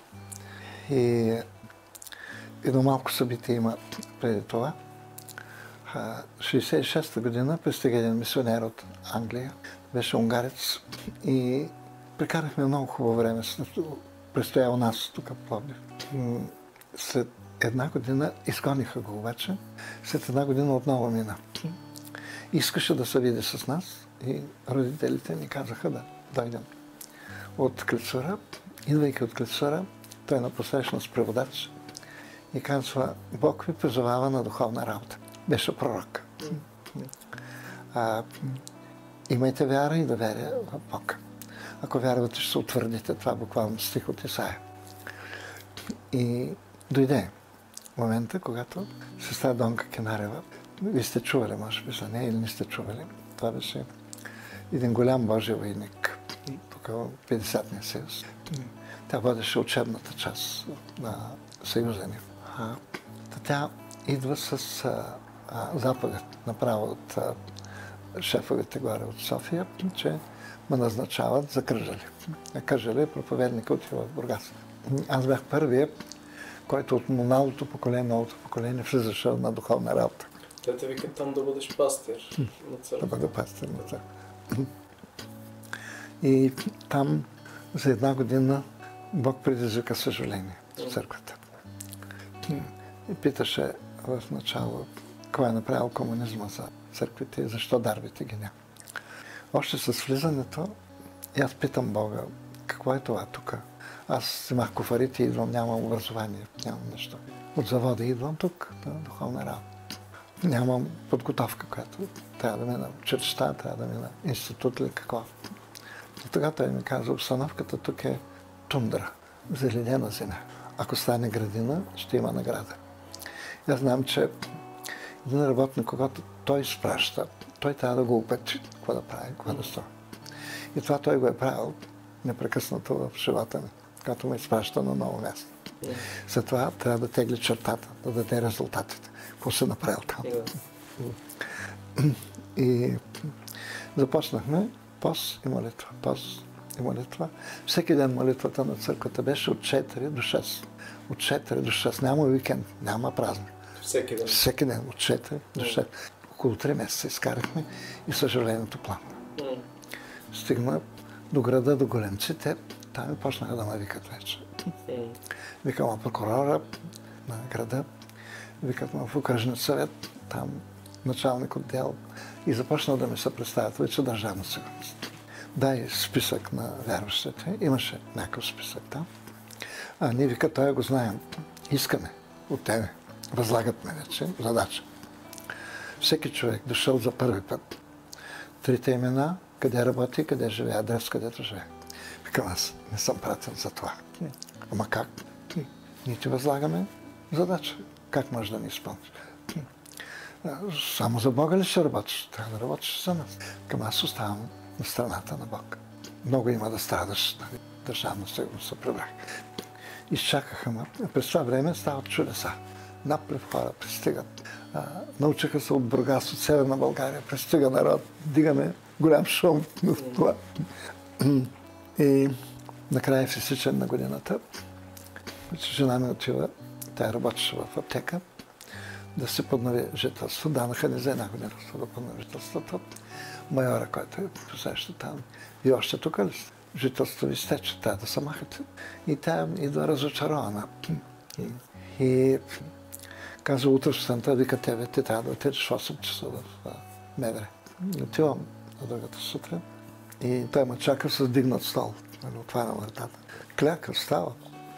И едно малко събитие има преди това. 1966 година пристига един мисионер от Англия, беше унгарец и прекарахме много хубаво време. Престоя у нас тук в Пловдив. След 1 година изгониха го обаче, след 1 година отново мина. Искаше да се види с нас и родителите ни казаха да дойдем от Клисура. Идвайки от Клисура, той напосрещна с преводач и казва, Бог ви призовава на духовна работа. Беше пророк. Имайте вяра и доверие в Бог. Ако вярвате, ще се утвърдите. Това буквално стих от Исаия. И дойде момента, когато сестра Донка Кенарева, вие сте чували, може би, за нея или не сте чували. Това беше един голям Божий войник, тук в 50-ния съюз. Тя водеше учебната част на съюза ни. Тя идва с заповед, направо от шефовете горе от София, че ме назначават за Кърджали. Кърджали проповедника отива в Бургас. Аз бях първият, който от новото поколение влизаше на духовна работа.
Те викат там да бъдеш пастир на църква.
Да бъда пастир на църква. И там за една година Бог предизвика съжаление в църквата. И питаше в начало кой е направил комунизма за църквите и защо дарбите ги няма. Още с влизането и аз питам Бога, какво е това тук? Аз вземах куфарите и идвам, нямам образование, нямам нещо. От завода идвам тук на духовна работа. Нямам подготовка, която трябва да мина училища, трябва да мина институт или какво. И тогава той ми каза, обстановката тук е тундра, зеленена земя. Ако стане градина, ще има награда. И аз знам, че един работник, когато той изпраща, той трябва да го опечи, какво да прави, какво да става. И това той го е правил непрекъснато в живота ми, когато ме изпраща на ново място. Затова трябва да тегли чертата, да даде резултатите. Какво се направил там? И започнахме пост и молитва, пост и молитва. Всеки ден молитвата на църквата беше от 4 до 6. От 4 до 6. Няма уикенд, няма празник.
Всеки ден?
Всеки ден, от 4 до 6. Около 3 месеца изкарахме и съжалението плана. Стигна до града, до големците, там и почнаха да ме викат вече. Викам прокурора на града, викат ме в окръжен съвет, там началник отдел и започна да ми се представят вече държавна сигурност. Дай списък на вярващите, имаше някакъв списък там. А ние викат, той го знаем, искаме от тебе, възлагат ме вече задача. Всеки човек дошъл за първи път, 3 имена, къде работи, къде живее, адрес, където живее. Викам, аз не съм пратен за това. Ама как? Ние ти възлагаме задача. Как можеш да ни изпълниш? Само за Бога ли ще работиш? Трябва да работиш за нас. Към аз оставам на страната на Бог. Много има да страдаш. Държавна сигурност се прибрах. Изчакаха ме. През това време стават чудеса. Наплив хора пристигат. Научиха се от Бургас, от Северна България. Пристига народ. Дигаме голям шум в това. И накрая в изсичане на годината жена ми отива, тя работеше в аптека, да се поднови жителство. Данаха ни за една година да поднови жителството. Майора, който е посеща там, и още тук ли сте? Жителството ви изтече, трябва да се махате. И тя идва разочарована. И каза, утре сутринта, вика тебе, ти трябва да отидеш в 8 часа в МВР. Отивам на другата сутрин и той ме чака с дигнат стол. Отварям вратата. Кляка, става.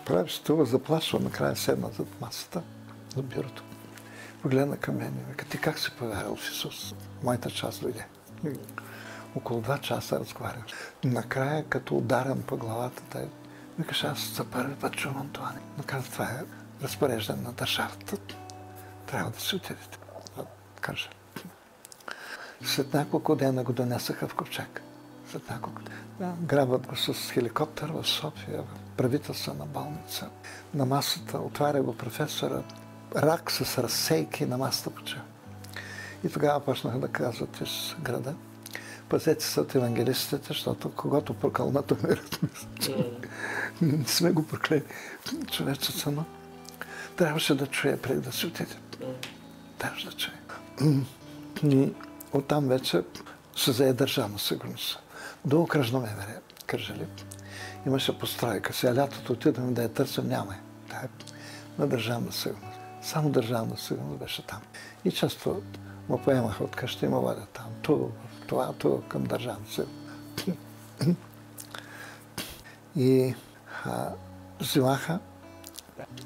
Прави се това, заплашва, накрая седна зад масата, за бюрото. Погледна към мен и вика, ти как си повярвал в Исус? Моята част дойде. Около 2 часа разговарям. Накрая, като ударен по главата, той викаш, аз за първи път чувам това. Но каза, това е разпореждане на държавата. Трябва да си отидете. Кажа. След няколко дена го донесаха в ковчег. След няколко дена. Грабват го с хеликоптер в София, в правителствена болница. На масата отваря го професора. Рак с разсейки на масата почва. И тогава почнаха да казват из града. Пазете се от евангелистите, защото когато прокълнат умират. Не сме го проклели. Човечеца, но трябваше да чуе преди да си отиде. Трябваше да чуе. И оттам вече се зае държавна сигурност. До окръжно МВР, Кърджали. Имаше постройка. Сега лятото отидем да я търсим, няма. На държавна сигурност. Само държавна сигурност беше там. И често му поемаха от къща и му водят там. Това към държавна сигурност. И взимаха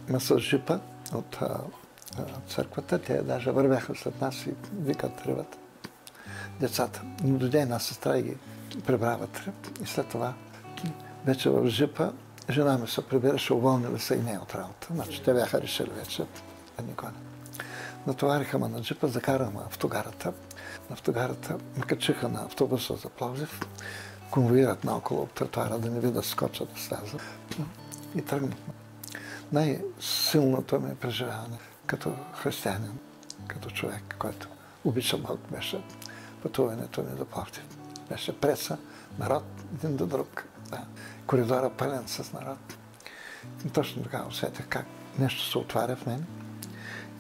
ме с жипа от църквата. Те даже вървяха след нас и викат, реват децата. Но дойде една сестра и ги прибра вътре. И след това вече в жипа жена ми се прибираше, уволнили се и не от работа. Значи те бяха решили вече да никога. Натовариха ме на джипа, закараха ме автогарата. На автогарата ме качиха на автобуса за Пловдив, конвоират наоколо от тротуара да не видя да скоча да сляза и тръгнах. Най-силното ми преживяване като християнин, като човек, който обича Бог, беше пътуването ми до Пловдив. Беше преса народ, един до друг. Да. Коридора пълен с народ. И точно тогава усетих как нещо се отваря в мен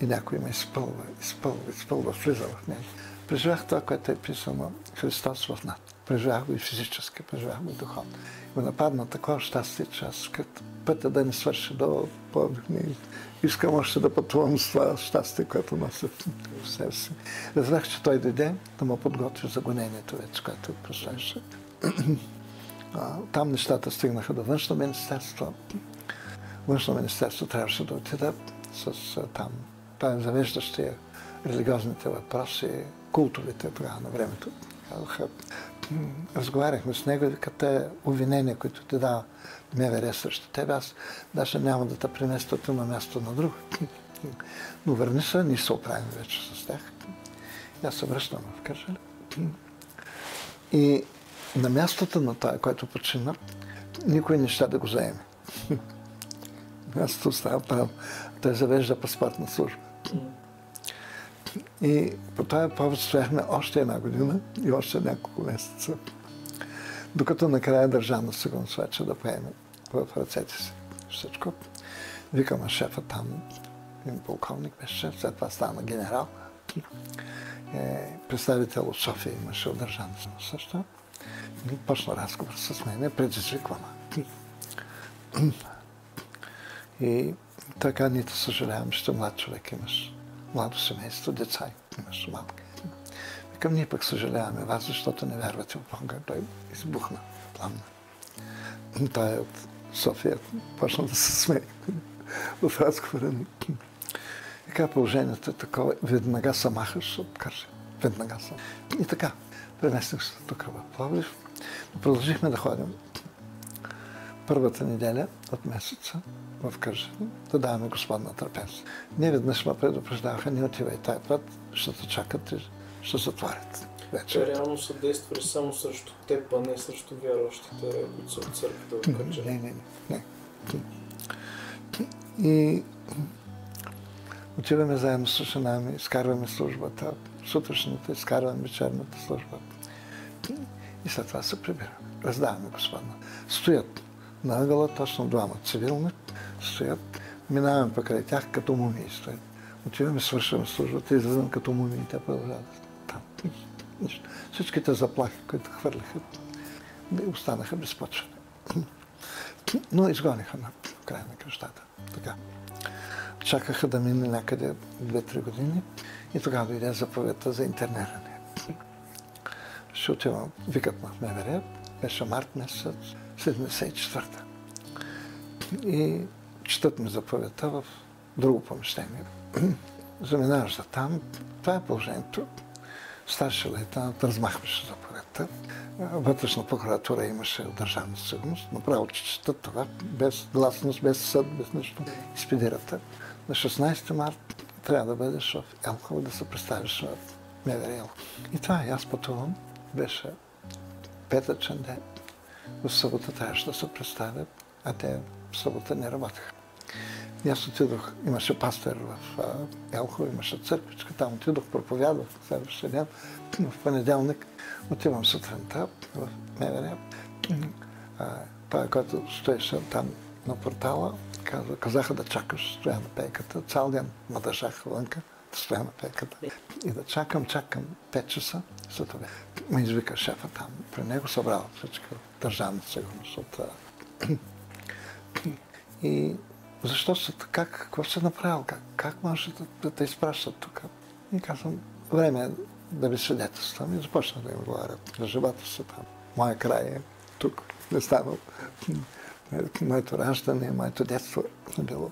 и някой ме изпълва, влиза в мен. Преживях това, което е писано Христос в нас. Преживях го и физически, преживях го и духовно. И ме нападна такова щастие, че аз като пътя да не свърши до Пловдив. Искам още да пътувам с това щастие, което нося в себе си. Разбрах, че той дойде да ме подготви за гонението вече, което предстоеше. Там нещата стигнаха до Външно министерство. Външно министерство трябваше да отида с там. Той е завеждащия религиозните въпроси, култовите тогава на времето. Разговаряхме с него и вика, те обвинения, които ти дава МВР срещу тебе, аз даже няма да те преместя от едно място на друго. Но върни се, ние се оправим вече с тях. И аз се връщам в Кърджали. И на мястото на това, което почина, никой не ще да го заеме. Мястото остава там. Той завежда паспортна служба. И по този повод стояхме още една година и още няколко месеца, докато накрая Държавна сигурност вече да поеме в ръцете си всичко. Викаме шефа там, един полковник беше, след това стана генерал. Представител от София имаше от Държавна сигурност също. И почна разговор с мен, предизвикваме. И така нито съжалявам, че млад човек имаш. Младо семейство, деца имаш малко. Викам, ние пък съжаляваме вас, защото не вярвате в Бога. Той избухна, пламна. Той е от София, почна да се смее в разговора ни. Така положението е такова, веднага се махаш от Кърджали. Веднага съм. И така, преместих се тук в Пловдив. Продължихме да ходим първата неделя от месеца в Кърджали, да даваме Господна трапеза. Не веднъж ме предупреждаваха, не отивай тази път, ще те чакат и ще затварят.
Те реално са действали само срещу теб, а не срещу вярващите, които са от църквата в Кърджали.
Не. И отиваме заедно с жена ми, изкарваме службата, сутрешната, изкарваме вечерната служба. И след това се прибираме. Раздаваме Господна. Стоят на ъгъла, точно двама цивилни, стоят. Минаваме покрай тях, като мумии стоят. Отиваме, свършваме службата и излизам като мумии. Те продължават там. Всичките заплахи, които хвърляха, останаха безпочвени. Но изгониха на края на кръщата. Така. Чакаха да мине някъде 2-3 години и тогава дойде заповедта за интерниране. Ще отивам, викат ме в МВР, беше март месец 74-та. И четат ми заповедта в друго помещение. Заминаваш за там, това е положението. Старши лейтенант размахваше заповедта. Вътрешна прокуратура имаше Държавна сигурност. Направо, че четат това, без гласност, без съд, без нищо. Изпедирате. На 16 март трябва да бъдеш в Елхово, да се представиш в МВР Елхово. И това аз пътувам. Беше петъчен ден. В събота трябваше да се представят, а те в събота не работеха. И аз отидох, имаше пастор в Елхово, имаше църквичка, там отидох, проповядвах следващия ден. В понеделник отивам сутринта в МВР. Той, който стоеше там на портала, казаха да чакаш, стоя на пейката. Цял ден ме държаха вънка, да стоя на пейката. И да чакам 5 часа, след това. Ме извика шефа там. При него събрал всички Държавна сигурност от... И защо са така? Какво си направил? Как може да те изпращат тук? И казвам, време е да ви свидетелствам. И започна да им говоря. Живота са там. Моя край е тук. Не станал. Моето раждане, моето детство е било.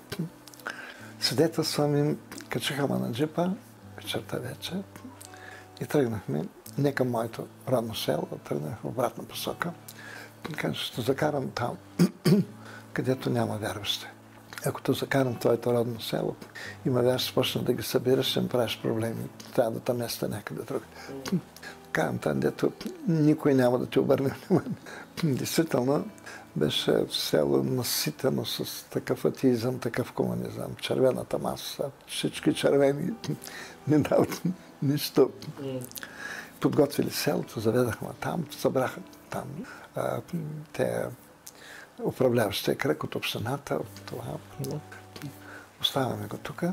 Свидетелствам им, качиха ме на джипа, вечерта вече, и тръгнахме не към моето родно село, тръгнах в обратна посока. Ще закарам там, където няма вярващи. Ако те закарам твоето родно село, има вярващи, почна да ги събираш, ще им правиш проблеми. Трябва да те места някъде друг. Карам там, дето никой няма да ти обърне внимание. Действително, беше село наситено с такъв атеизъм, такъв комунизъм. Червената маса, всички червени, не дават нищо. Подготвили селото, заведахме там, събраха там. Те управляващия кръг от общината, от това. Оставяме го тук.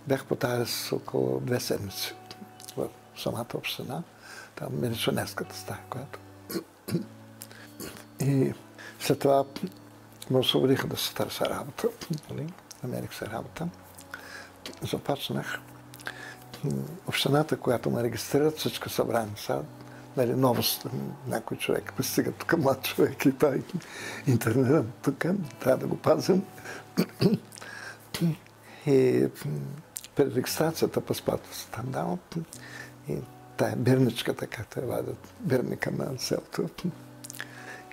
Бях по тази с около 2 седмици в самата община. Там милиционерската стая, която. И след това ме освободиха да се търся работа. Намерих се работа. Започнах. Общината, която ме регистрират, всички събрани са. Новост, някой човек пристига тук, млад човек и той интерниран тук, трябва да го пазим. И при регистрацията паспорта се там дават и тая бирничката, както я вадят, бирника на селото,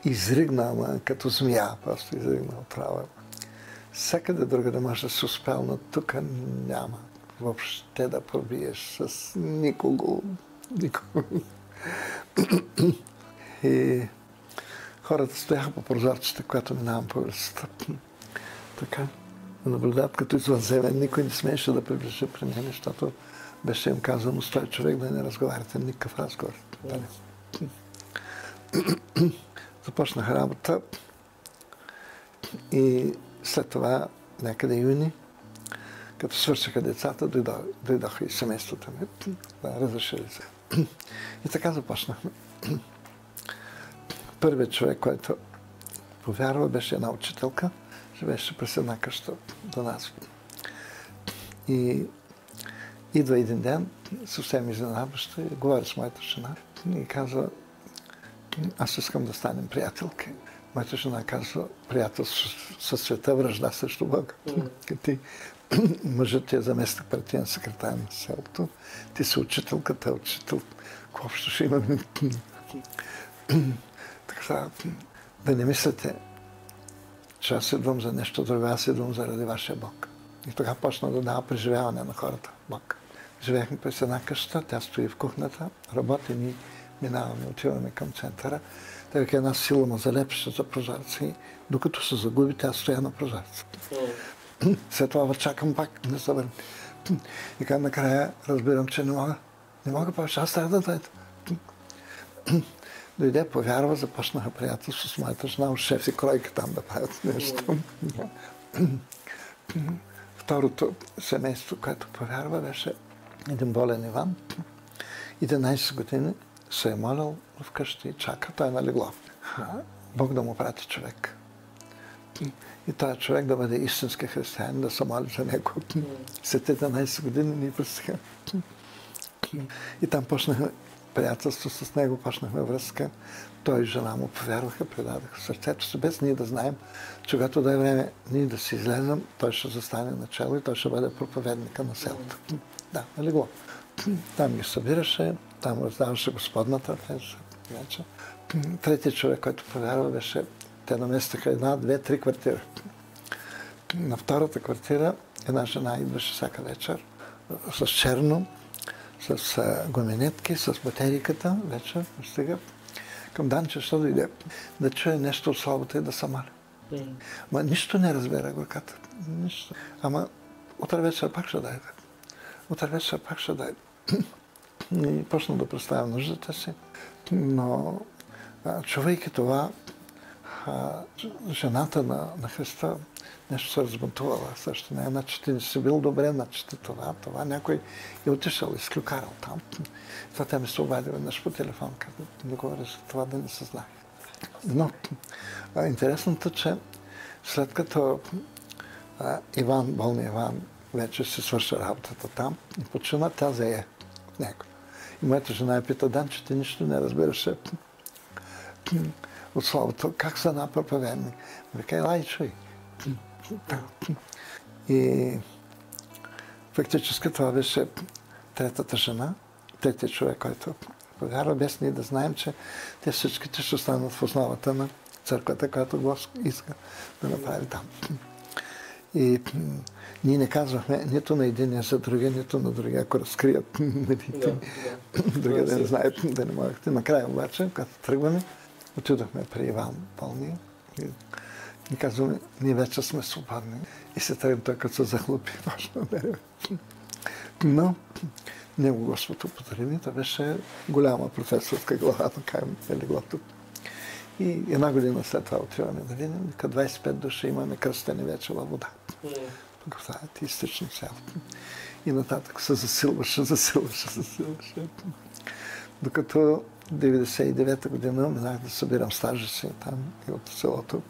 изригна, като змия, просто изригна отрава. Всякъде другаде може да се успял, но тук няма въобще да пробиеш с никого. И хората стояха по прозорците, когато минавам по улицата. Така, наблюдават като извънземен. Никой не смееше да приближи при мен, защото беше им казано с този човек да не разговаряте никакъв разговор. Започнах работа и след това, някъде юни, като свършиха децата, дойдоха и семейството ми. Разрешили се. И така започнахме. Първият човек, който повярва, беше една учителка. Живееше през една къща до нас. И идва един ден, съвсем изненадващо, и говори с моята жена и казва: аз искам да станем приятелки. Моята жена казва: приятелство със света, вражда срещу Бога. Ти мъжът ти е заместник партиен секретар на селото, ти си учителката, учител. Какво общо ще имаме? Така, да не мислите, че аз идвам за нещо друго, аз идвам заради вашия Бог. И тогава почна да дава преживяване на хората. Бог. Живеехме през една къща, тя стои в кухнята, работим и минаваме, отиваме към центъра. Така една сила ме залепеше за прозореца и докато се загуби, тя стоя на прозореца. След това чакам пак, не се върне. И как накрая разбирам, че не мога повече, аз трябва да дойда. Дойде, повярва, започнаха приятелство с моята жена, шеф и кройка там да правят нещо. Второто семейство, което повярва, беше един болен Иван. 11 години се е молил вкъщи и чака, той е на легло. Бог да му прати човек. И този човек да бъде истински християнин, да се моли за него. След 11 години ни пристига. И там почнахме приятелство с него, почнахме връзка. Той и жена му повярваха, предадаха сърцето си, без ние да знаем, че когато дай време ние да си излезем, той ще застане начало и той ще бъде проповедника на селото. Да, на легло. Там ги събираше, там раздаваше Господната вече. Третият човек, който повярва, беше, те наместиха 1, 2, 3 квартири. На втората квартира една жена идваше всяка вечер с черно, с гуменетки, с батериката, вечер стига към Данче, ще дойде да чуе нещо от славата и да се моли. Ма нищо не разбира горката. Нищо. Ама утре вечер пак ще дойде. Утре вечер пак ще дойде. И почна да представя нуждата си. Но чувайки това, жената на Христа нещо се разбунтувала също. Не, значи ти не си бил добре, значи това. Някой е отишъл, изклюкарал там. Това те ми се обади веднъж по телефон, като да говори за това, да не се знае. Но интересното, че след като болният Иван вече си свърши работата там и почина, тя зае от него. И моята жена я пита: Данче, ти нищо не разбираше от словото. Как са една проповедник? Вика: елай, чуй. И фактически това беше третата жена, третият човек, който повярва, без ние да знаем, че те всичките ще станат в основата на църквата, която Господ иска да направи там. И ние не казвахме нито на единия за другия, нито на другия, ако разкрият другия да не знаят, да не могат. Накрая обаче, когато тръгваме, отидохме при Иван болния и казваме: ние вече сме свободни. И се тръгна той, като се захлупи. Но него Господ употреби, това беше голяма професорска глава, така е легло тук. И една година след това отиваме да видим, като 25 души имаме кръстени вече във вода. Тук е изтично цяло. И нататък се засилваше. Докато 99-та година минах да събирам стажа си там и от селото.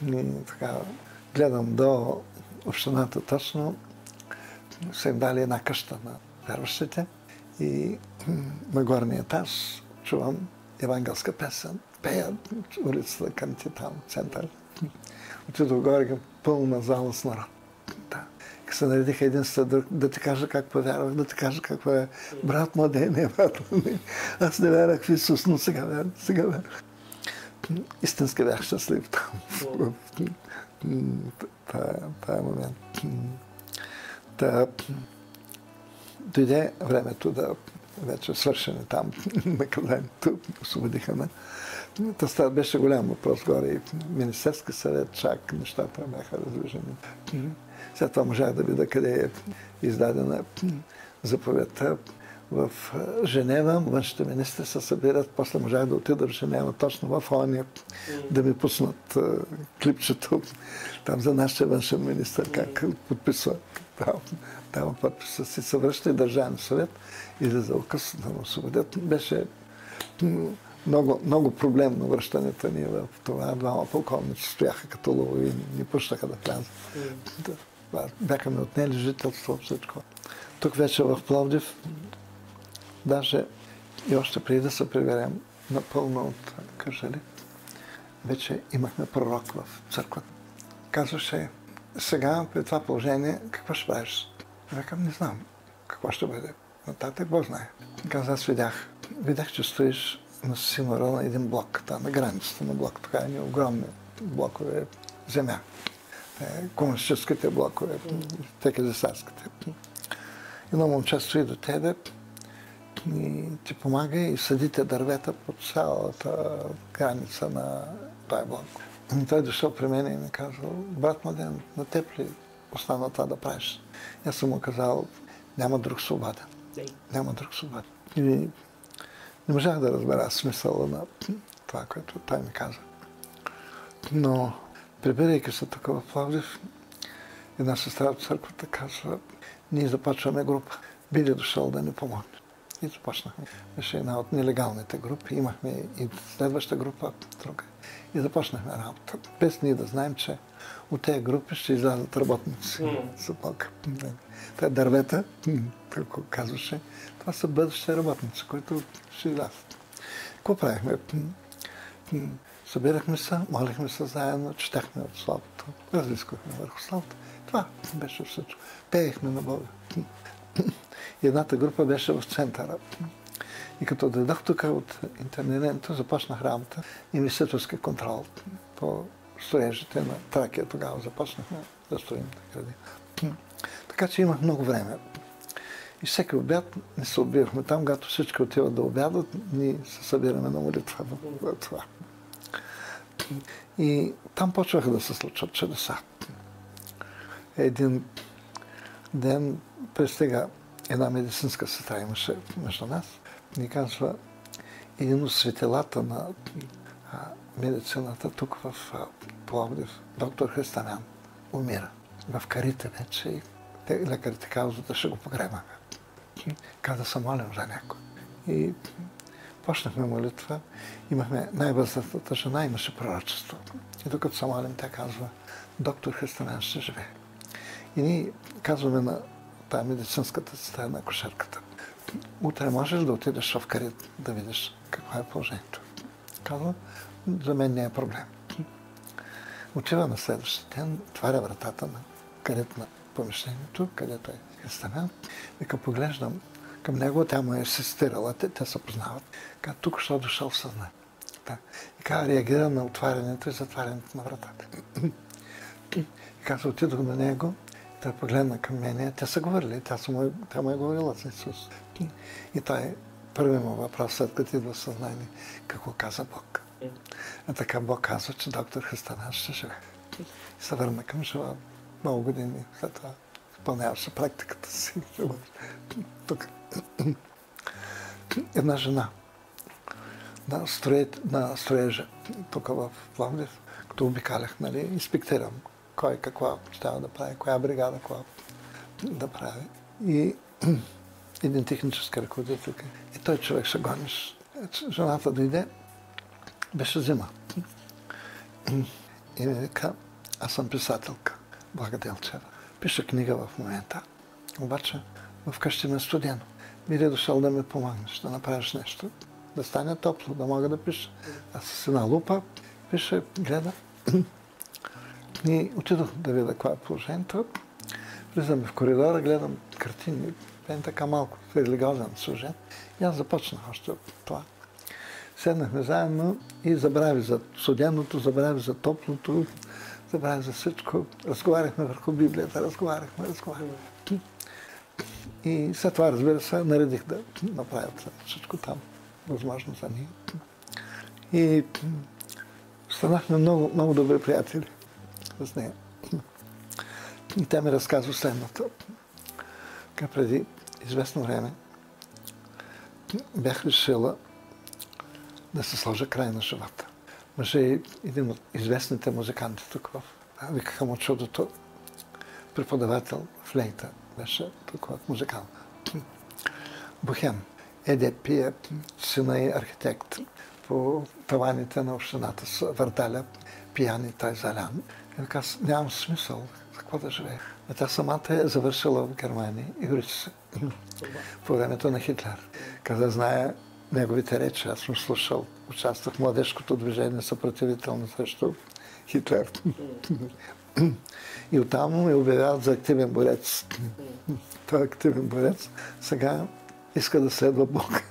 И така гледам до общината точно. Са им дали една къща на вярващите и на горния етаж чувам евангелска песен. Пеят улицата към там, център. Отидох горе към пълна зала с народ. Да. Се наредиха един след друг, да ти кажа как повярвах, да ти кажа какво е брат младен, не брат младен. Аз не вярвах в Исус, но сега вярвах. Истински бях щастлив там. Тая момент. Дойде времето да вече свършене там наказанието, освободиха ме. Това беше голям въпрос горе и Министерски съвет, чак нещата бяха развижени. След това можах да видя къде е издадена заповедта в Женева. Външните министри се събират, после можах да отида в Женева, точно в ООН, да ми пуснат клипчето там за нашия външен министър, как подписва. Дава подписа си, се връща и Държавен съвет и за указ да му освободят. Беше много проблемно връщането ни в това. Двама полковници стояха като лови и ни пущаха да влязат. Бяха ми отнели жителство, всичко. Тук вече в Пловдив, даже и още преди да се приберем напълно от Кърджали, вече имахме пророк в църквата. Казваше, сега при това положение, какво ще правиш? Викам, не знам какво ще бъде. Нататък Бог знае. Каза, аз видях, че стоиш на Синора на един блок, там на границата на блок, така едни огромни блокове земя. Комунистическите блокове, текезесарските. Едно момче стои до тебе и ти помага и съдите дървета по цялата граница на този блок. И той дошъл при мен и ми казал, брат Младен, на теб ли остана това да правиш? Аз съм му казал, няма друг свободен. Няма друг свободен. И не можах да разбера смисъла на това, което той ми каза. Но, прибирайки се тук в Пловдив, една сестра от църквата казва, ние започваме група. Би ли дошъл да ни помогне? И започнахме. Беше една от нелегалните групи. Имахме и следваща група, друга. И започнахме работа. Без ние да знаем, че от тези групи ще излязат работници за Бога. Те дървета, какво казваше, това са бъдещи работници, които ще излязат. Какво правихме? Събирахме се, молихме се заедно, четахме от Словото, разисквахме върху Словото. Това беше всичко. Пеехме на Бога. И едната група беше в центъра. И като дойдох тук от интернетето, започнах работа. Инвеститорски контрол по строежите на Тракия. Тогава започнахме да строим гради. Така че имах много време. И всеки обяд не се отбивахме там, когато всички отиват да обядат, ние се събираме на молитва в това. И там почваха да се случват чудеса. Един ден пристига една медицинска сестра, имаше между нас, ни казва, един от светилата на медицината тук в Пловдив, доктор Христамян, умира. В карите вече и лекарите казват да ще го погребаме. Каза се молим за някой. И почнахме молитва. Имахме най-възрастната жена, имаше пророчество. И докато се молим, тя казва, доктор Христамян ще живее. И ние казваме на тая медицинската сестра, на акушерката, утре можеш да отидеш в карит да видиш какво е положението. Казва, за мен не е проблем. Отива на следващия ден, отваря вратата на карит на помещението, където е Христамян. Вика, поглеждам към него, тя му е асистирала, те се познават. Казва, тук ще дошъл в съзнание. И казва, реагира на отварянето и затварянето на вратата. И казва, отидох до него, той погледна към мене, те са говорили, тя му е говорила за Исус. И той, първи му въпрос, след като идва в съзнание, какво каза Бог. А така Бог казва, че доктор Христамян ще живее. И се върна към живота. Много години след това изпълняваше практиката си. Тук. Една жена на строежа тук в Пловдив, като обикалях, нали, инспектирам кой какво трябва да прави, коя бригада какво да прави. И един технически ръководител. И той човек ще гониш. Жената дойде, беше зима. И ми вика, аз съм писателка, Блага Делчева. Пиша книга в момента. Обаче вкъщи ме е студено. Биде дошъл да ми помогнеш, да направиш нещо, да стане топло, да мога да пиша. Аз с една лупа пиша, гледа. И отидох да видя какво е положението. Влизаме в коридора, гледам картини, бе така малко религиозен сюжет. И аз започнах още от това. Седнахме заедно и забрави за студеното, забрави за топлото, забрави за всичко. Разговаряхме върху Библията, разговаряхме. И след това, разбира се, наредих да направят всичко там, възможно за ние. И станахме много, много добри приятели с нея. И тя ми разказва следното. Преди известно време бях решила да се сложа край на живота. Мъже един от известните музиканти тук викаха му чудото, преподавател в Лейта беше тук в музикал. Бухем. Еде пие, сина и архитект по таваните на общината с върдаля, пияни, той залян. И вика, нямам смисъл, за какво да живея. А тя самата е завършила в Германия юрист по времето на Хитлер. Каза, знае неговите речи, аз съм слушал, участвах в младежкото движение съпротивително срещу Хитлер. И оттам ме обявяват за активен борец. Той е активен борец. Сега иска да следва Бог.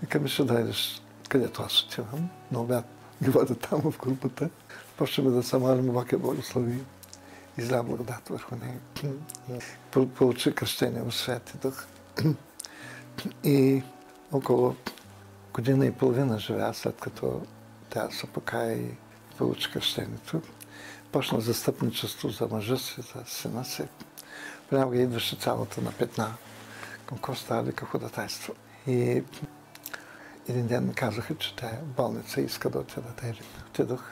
Вика ми, ще дойдеш където аз отивам. На обяд ги вода там в групата. Почваме да се молим, Бог е благослови. Изля благодат върху него. Получи кръщение в Святи Дух. И около година и половина живея, след като тя се покая и получи кръщението. Почна застъпничество за мъжа си, за сина си. Понякога идваше цялата на петна към Коста, вика ходатайство. И един ден ми казаха, че тя е в болница и иска да отида да я видя. Отидох.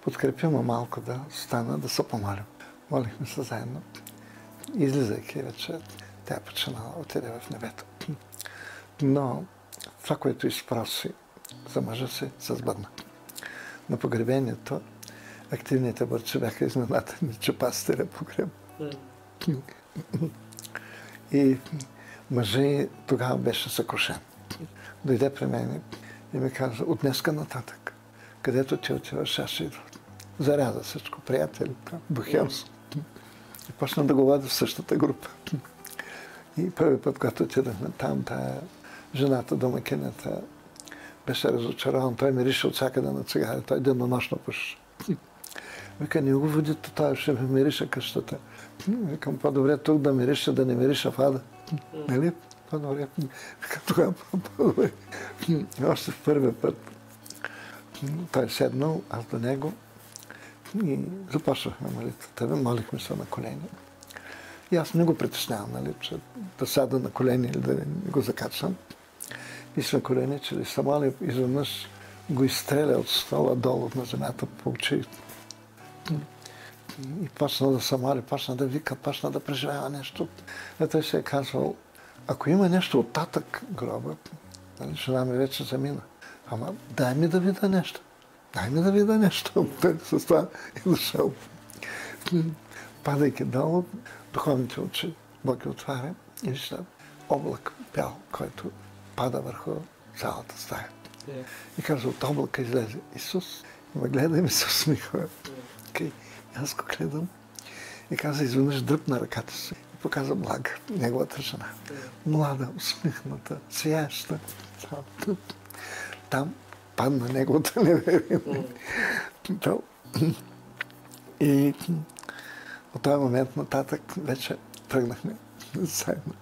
Подкрепи ме малко да стана, да се помолим. Молихме се заедно. Излизайки вече, тя е починала, отиде в небето. Но това, което изпроси за мъжа си, се сбъдна. На погребението активните борци бяха изненадани, че пастиря погреб. И мъжът тогава беше съкрушен. Дойде при мен и ми каза, от днеска нататък, където ти отиваш, аз ще идвам. Заряза всичко, приятели, бухемство. И почна да го води в същата група. И първи път, когато отидахме там, тая жената, домакинята, беше разочарован. Той мирише от всякъде на цигари. Той денонощно пуши. Вика, не го води, той ще ми мирише къщата. Викам, по-добре тук да мирише, да не мирише в ада. Нали? По-добре. Вика, тогава по-добре. И още в първия път той седнал, аз до него. И започнахме молитвата. Молихме се на колени. И аз не го притеснявам, нали, че да сяда на колени или да не го закачам. И с на колени, че ли се моли, изведнъж го изстреля от стола долу на земята по очите. И почна да се моли, почна да вика, почна да преживява нещо. И той се е казвал, ако има нещо оттатък гроба, нали, жена ми вече замина. Ама дай ми да видя нещо. Дай ми да видя нещо. С това е дошъл. Падайки долу, духовните очи, Бог ги отваря и вижда облак бял, който пада върху цялата стая. И казва, от облака излезе Исус. И ме гледа и ми се усмихва. И аз го гледам. И каза, изведнъж дръпна ръката си. И показа Блага, неговата жена. Млада, усмихната, сияща. Там падна неговата неверие. И от този момент нататък вече тръгнахме заедно.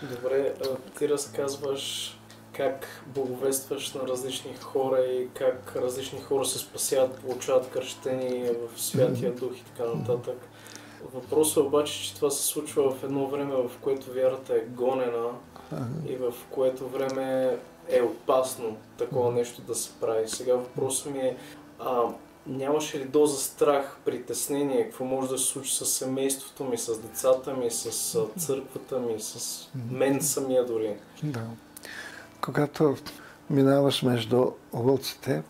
Добре, ти разказваш как благовестваш на различни хора и как различни хора се спасяват, получават кръщение в Святия Дух и така нататък. Въпросът е обаче, че това се случва в едно време, в което вярата е гонена и в което време е опасно такова нещо да се прави. Сега въпросът ми е, нямаше ли доза страх, притеснение, какво може да се случи с семейството ми, с децата ми, с църквата ми, с мен самия дори?
Да. Когато минаваш между вълците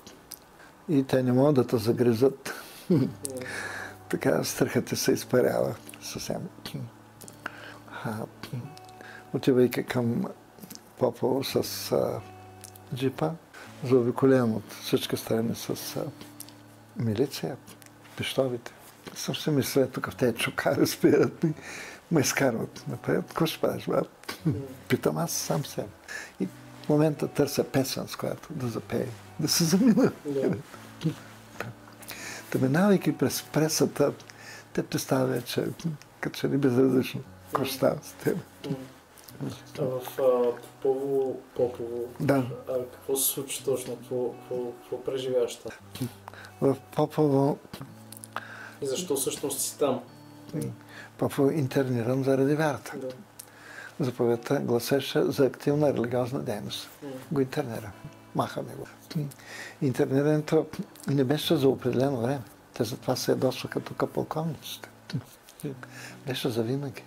и те не могат да те загризат, така страхът ти се изпарява съвсем. Отивайки към Попово с джипа, заобиколен от всички страни с милиция, пищовите. Съм си мисля, тук в тези чукари спират ми, ме изкарват напред. Какво ще правиш, бе? Питам аз сам себе. И в момента търся песен, с която да запее, да се замина. Та минавайки през пресата, те представя вече, като че ли безразлично. Какво ще става с теб?
В Попово,
Да.
Какво се случи точно? Какво преживяваш там?
В Попово...
И защо всъщност си там?
Попово интерниран заради вярата.
Да.
Заповедта гласеше за активна религиозна дейност. Го интернира. Махаме го. Интернирането не беше за определено време. Те затова се ядосваха тук полковниците. Беше за винаги.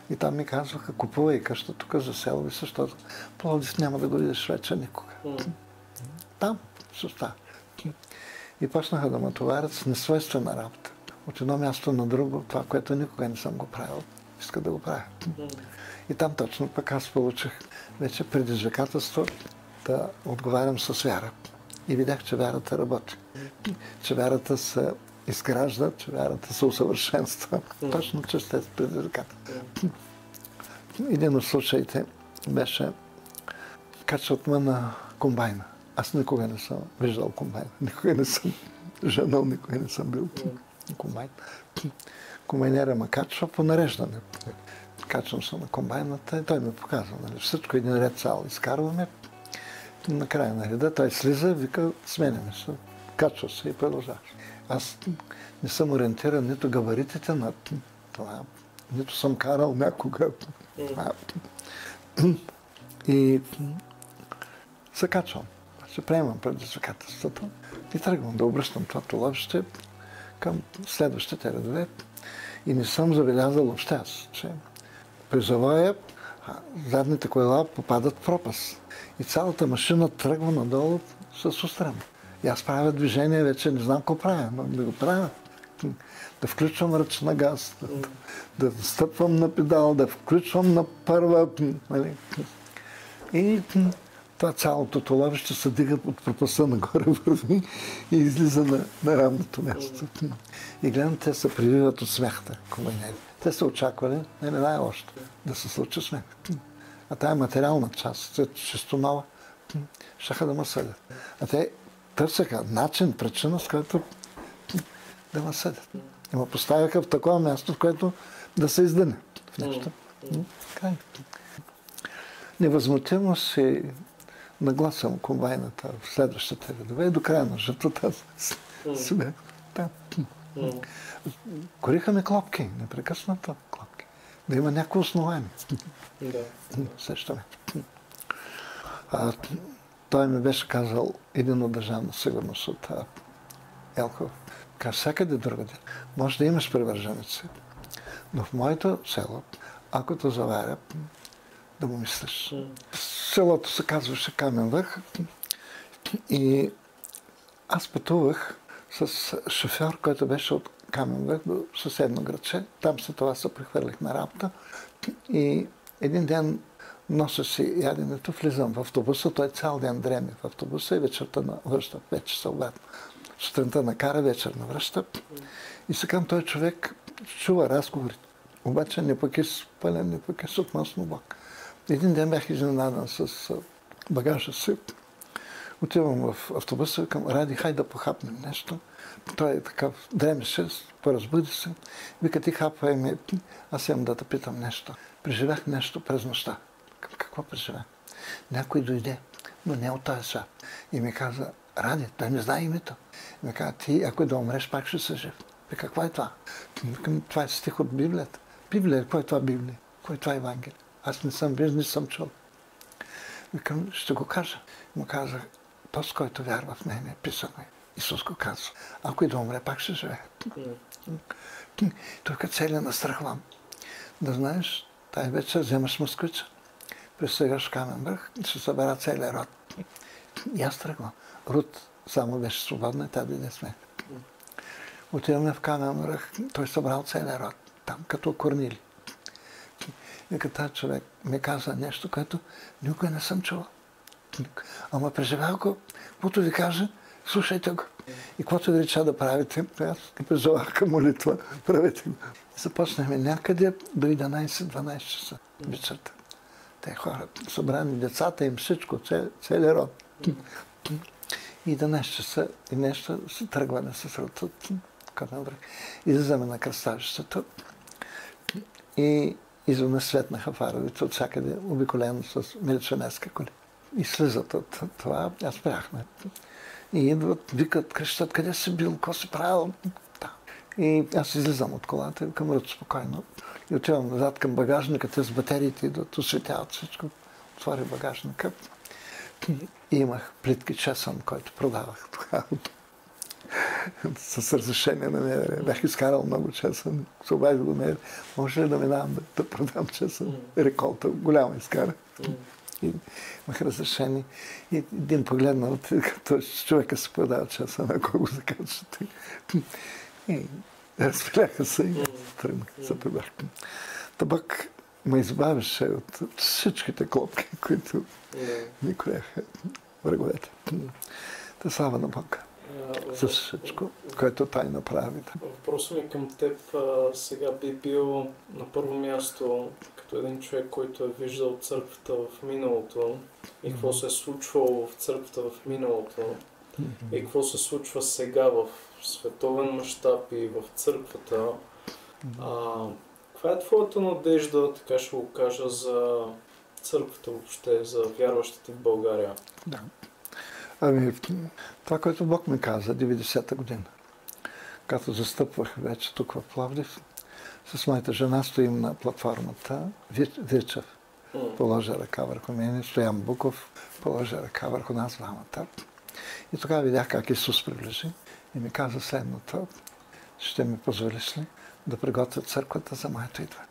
И там ми казваха, купувай къща тук за село, защото Пловдив няма да го видиш вече никога. Там ще остава. И почнаха да ме товарят с несвойствена работа. От едно място на друго, това, което никога не съм го правил, иска да го правя. И там точно пък аз получих вече предизвикателство да отговарям с вяра. И видях, че вярата работи. Че вярата се изгражда, че вярата се усъвършенства. Точно чрез тези предизвикателства. Един от случаите беше качват ме на комбайна. Аз никога не съм виждал комбайна. Никога не съм женал, никога не съм бил комбайн. Комбайнера ме качва по нареждане. Качвам се на комбайната и той ми показва. Нали, всичко един ред цял изкарваме. Накрая на реда той слиза, вика, сменяме се. Качва се и продължаваш. Аз не съм ориентиран нито габаритите на това, нито съм карал някога. И се качвам. Ще приемам предизвикателството и тръгвам да обръщам това туловище към следващите редове. И не съм забелязал въобще аз, че при завоя задните колела попадат в пропаст. И цялата машина тръгва надолу с устрема. И аз правя движение, вече не знам какво правя, но да го правя. Да включвам ръчна газ, да стъпвам на педал, да включвам на първа. Нали? И това цялото туловище се дига от пропаста нагоре върви и излиза на равното място. И гледам, те се прививат от смяхта, комбайнери. Те са очаквали, не най-лошо, да се случи смях. А тая материална част, чисто нова, щяха да ме съдят. А те търсеха начин, причина, с който да ме съдят. И ме поставяха в такова място, в което да се издъне в нещо. Край. Невъзмутимо си нагласям комбайната в следващите редове и до края на жътвата си бях там. Кориха ми клопки, непрекъснато клопки. Да има някакво основание. Също той ми беше казал един от Държавна сигурност от Елхово. Каза, всякъде другаде може да имаш привърженици, но в моето село, ако те заваря, да му мислиш. Селото се казваше Камен върх и аз пътувах с шофьор, който беше от Камен върх до съседно градче. Там след това се прехвърлих на работа и един ден нося си яденето, влизам в автобуса, той цял ден дреме в автобуса и вечерта връща, 5 часа обратно. Сутринта накара, вечер навръща и сега той човек чува разговорите. Обаче не пък е спален, не пък е относно Бог. Един ден бях изненадан с багажа си. Отивам в автобуса, към Ради, хай да похапнем нещо. Той е такъв, дремеше, поразбуди се. Вика, ти хапвай ме, аз имам да те питам нещо. Преживях нещо през нощта. Какво преживях? Някой дойде, но не от този свят. И ми каза, Ради, той не знае името. И ми каза, ти ако да умреш, пак ще се жив. Какво е това? Викам, това е стих от Библията. Библия, какво е това Библия? Какво е това Евангелие? Аз не съм виждал, не съм чул. Викам, ще го кажа. Му казах, този, който вярва в мен, е писано. Исус го казва. Ако и да умре, пак ще живее. Тук целия настрахвам. Да знаеш, тая вечер вземаш москвича, пристигаш в Камен връх, ще събера целия род. И аз тръгвам. Рут само беше свободна и тя дойде с мен. Отиваме в Камен връх, той събрал целия род. Там, като Корнили. Вика, тази човек ми каза нещо, което никога не съм чувал. Ама преживял го, каквото ви каже, слушайте го. И каквото ви реча да правите, аз призовах към молитва, правете го. Започнахме някъде до 11-12 часа вечерта. Те хора, събрани децата им, всичко, целият род. И 11 часа и нещо се тръгване с Рут от Камен връх. Излизаме на кръстовището и изведнъж светнаха фаровете от всякъде, обиколено с милиционерска коли. И слизат от това, аз спряхме. И идват, викат, крещат, къде си бил, какво си правил? Да. И аз излизам от колата и към Рут спокойно. И отивам назад към багажника, те с батериите идват, осветяват всичко. Отвори багажника. И имах плитки чесън, който продавах тогава. С разрешение на МВР. Бях изкарал много чесън. Се обадих до МВР. Може ли да минавам да продам чесън? Реколта голяма изкара. И имах разрешение. И един погледнал, той човека се продава чесън, ако го закачате. И разпиляха се и тръгнаха се прибрах. Табак ме избавише от всичките клопки, които ми кореха враговете. Та слава на Бога за всичко, което той направи.
Въпросът ми към теб сега би бил на първо място като един човек, който е виждал църквата в миналото и какво се е случвало в църквата в миналото и какво се случва сега в световен мащаб и в църквата. Каква е твоята надежда, така ще го кажа, за църквата въобще, за вярващите в България?
Да. Ами, това, което Бог ми каза 90-та година, като застъпвах вече тук в Пловдив, с моята жена стоим на платформата, Вирчев положи ръка върху мен, Стоян Буков положи ръка върху нас двамата. И тогава видях как Исус приближи и ми каза следното: ще ми позволиш ли да приготвя църквата за моето идване?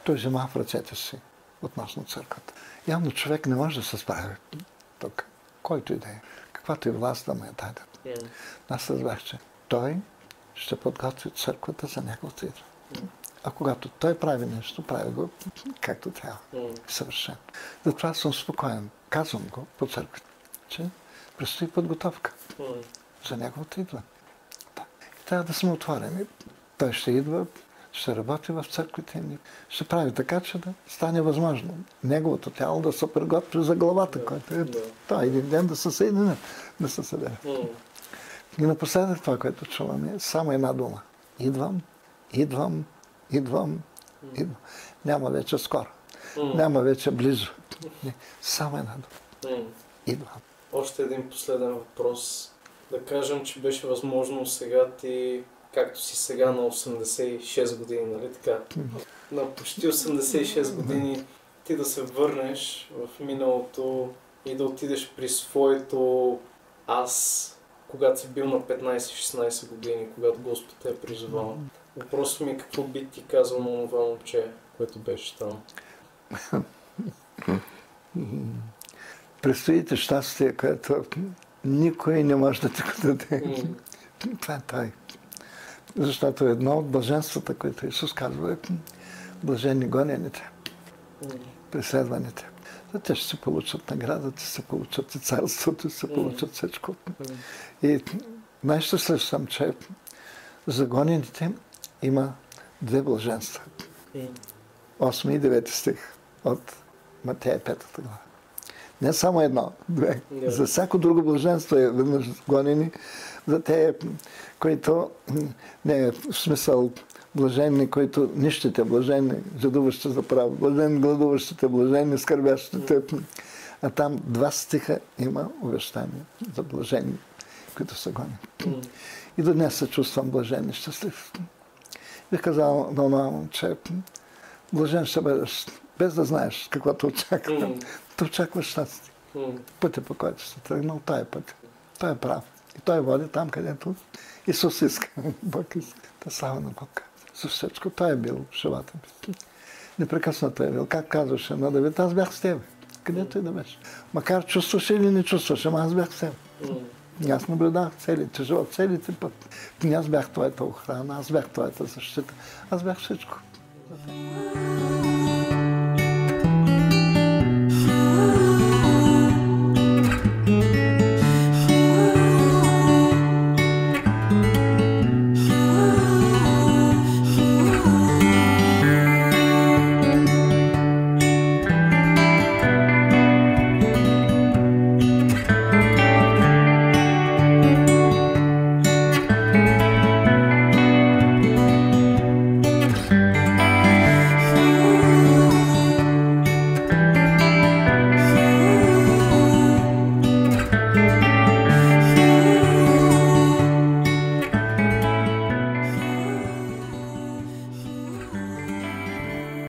Той взема в ръцете си относно църквата. Явно човек не може да се справи тук, който и да е, каквато и власт да му я даде. Аз разбрах, че той ще подготви църквата за неговото идване. А когато той прави нещо, прави го както трябва. Съвършено. Затова съм спокоен. Казвам го по църквата, че предстои подготовка за неговото идване. Да. И трябва да сме отворени. Той ще идва, ще работи в църквите ни, ще прави така, че да стане възможно неговото тяло да се приготви за главата, който е той един ден да се съедини, да се събере. И напоследък това, което чуваме, е само една дума. Идвам, идвам, идвам, идвам. Няма вече скоро. Няма вече близо. Не, само една дума. Идвам.
Още един последен въпрос. Да кажем, че беше възможно сега ти, както си сега на 86 години, нали така? На почти 86 години ти да се върнеш в миналото и да отидеш при своето аз, когато си бил на 15-16 години, когато Господ те е призовал. Въпросът ми е какво би ти казал на това момче, което беше там?
Предстоите щастие, което никой не може да ти го даде. Това е той. Защото едно от блаженствата, които Исус казва, е блажени гонените, преследваните. Те ще се получат наградата, ще се получат и царството, ще се получат всичко. И най-щастлив съм, че за гонените има две блаженства. 8 и 9 стих от Матея 5 глава. Не само едно, две. За всяко друго блаженство е веднъж гонени, за те, които не е в смисъл блажени, които нищите, блажени, жадуващи за право, блажени, гладуващите, блажени, скърбящите. А там 2 стиха има увещание за блажени. които са гонени. И до днес се чувствам блажен и щастлив. Бих казал на това момче, блажен ще бъдеш, без да знаеш какво те очаква. Те очакваш щастие. Пътя, по който ще тръгнал, той е път. Той е прав. И той води там, където Исус иска. Бог иска. Та слава на Бог. За всичко той е бил в живота ми. Непрекъснато е бил. Как казваше на Давид, аз бях с тебе. Където и да беше. Макар чувстваше или не чувстваше, ама аз бях с тебе. И аз наблюдах целите живот, целите път. Аз бях твоята охрана, аз бях твоята защита, аз бях всичко.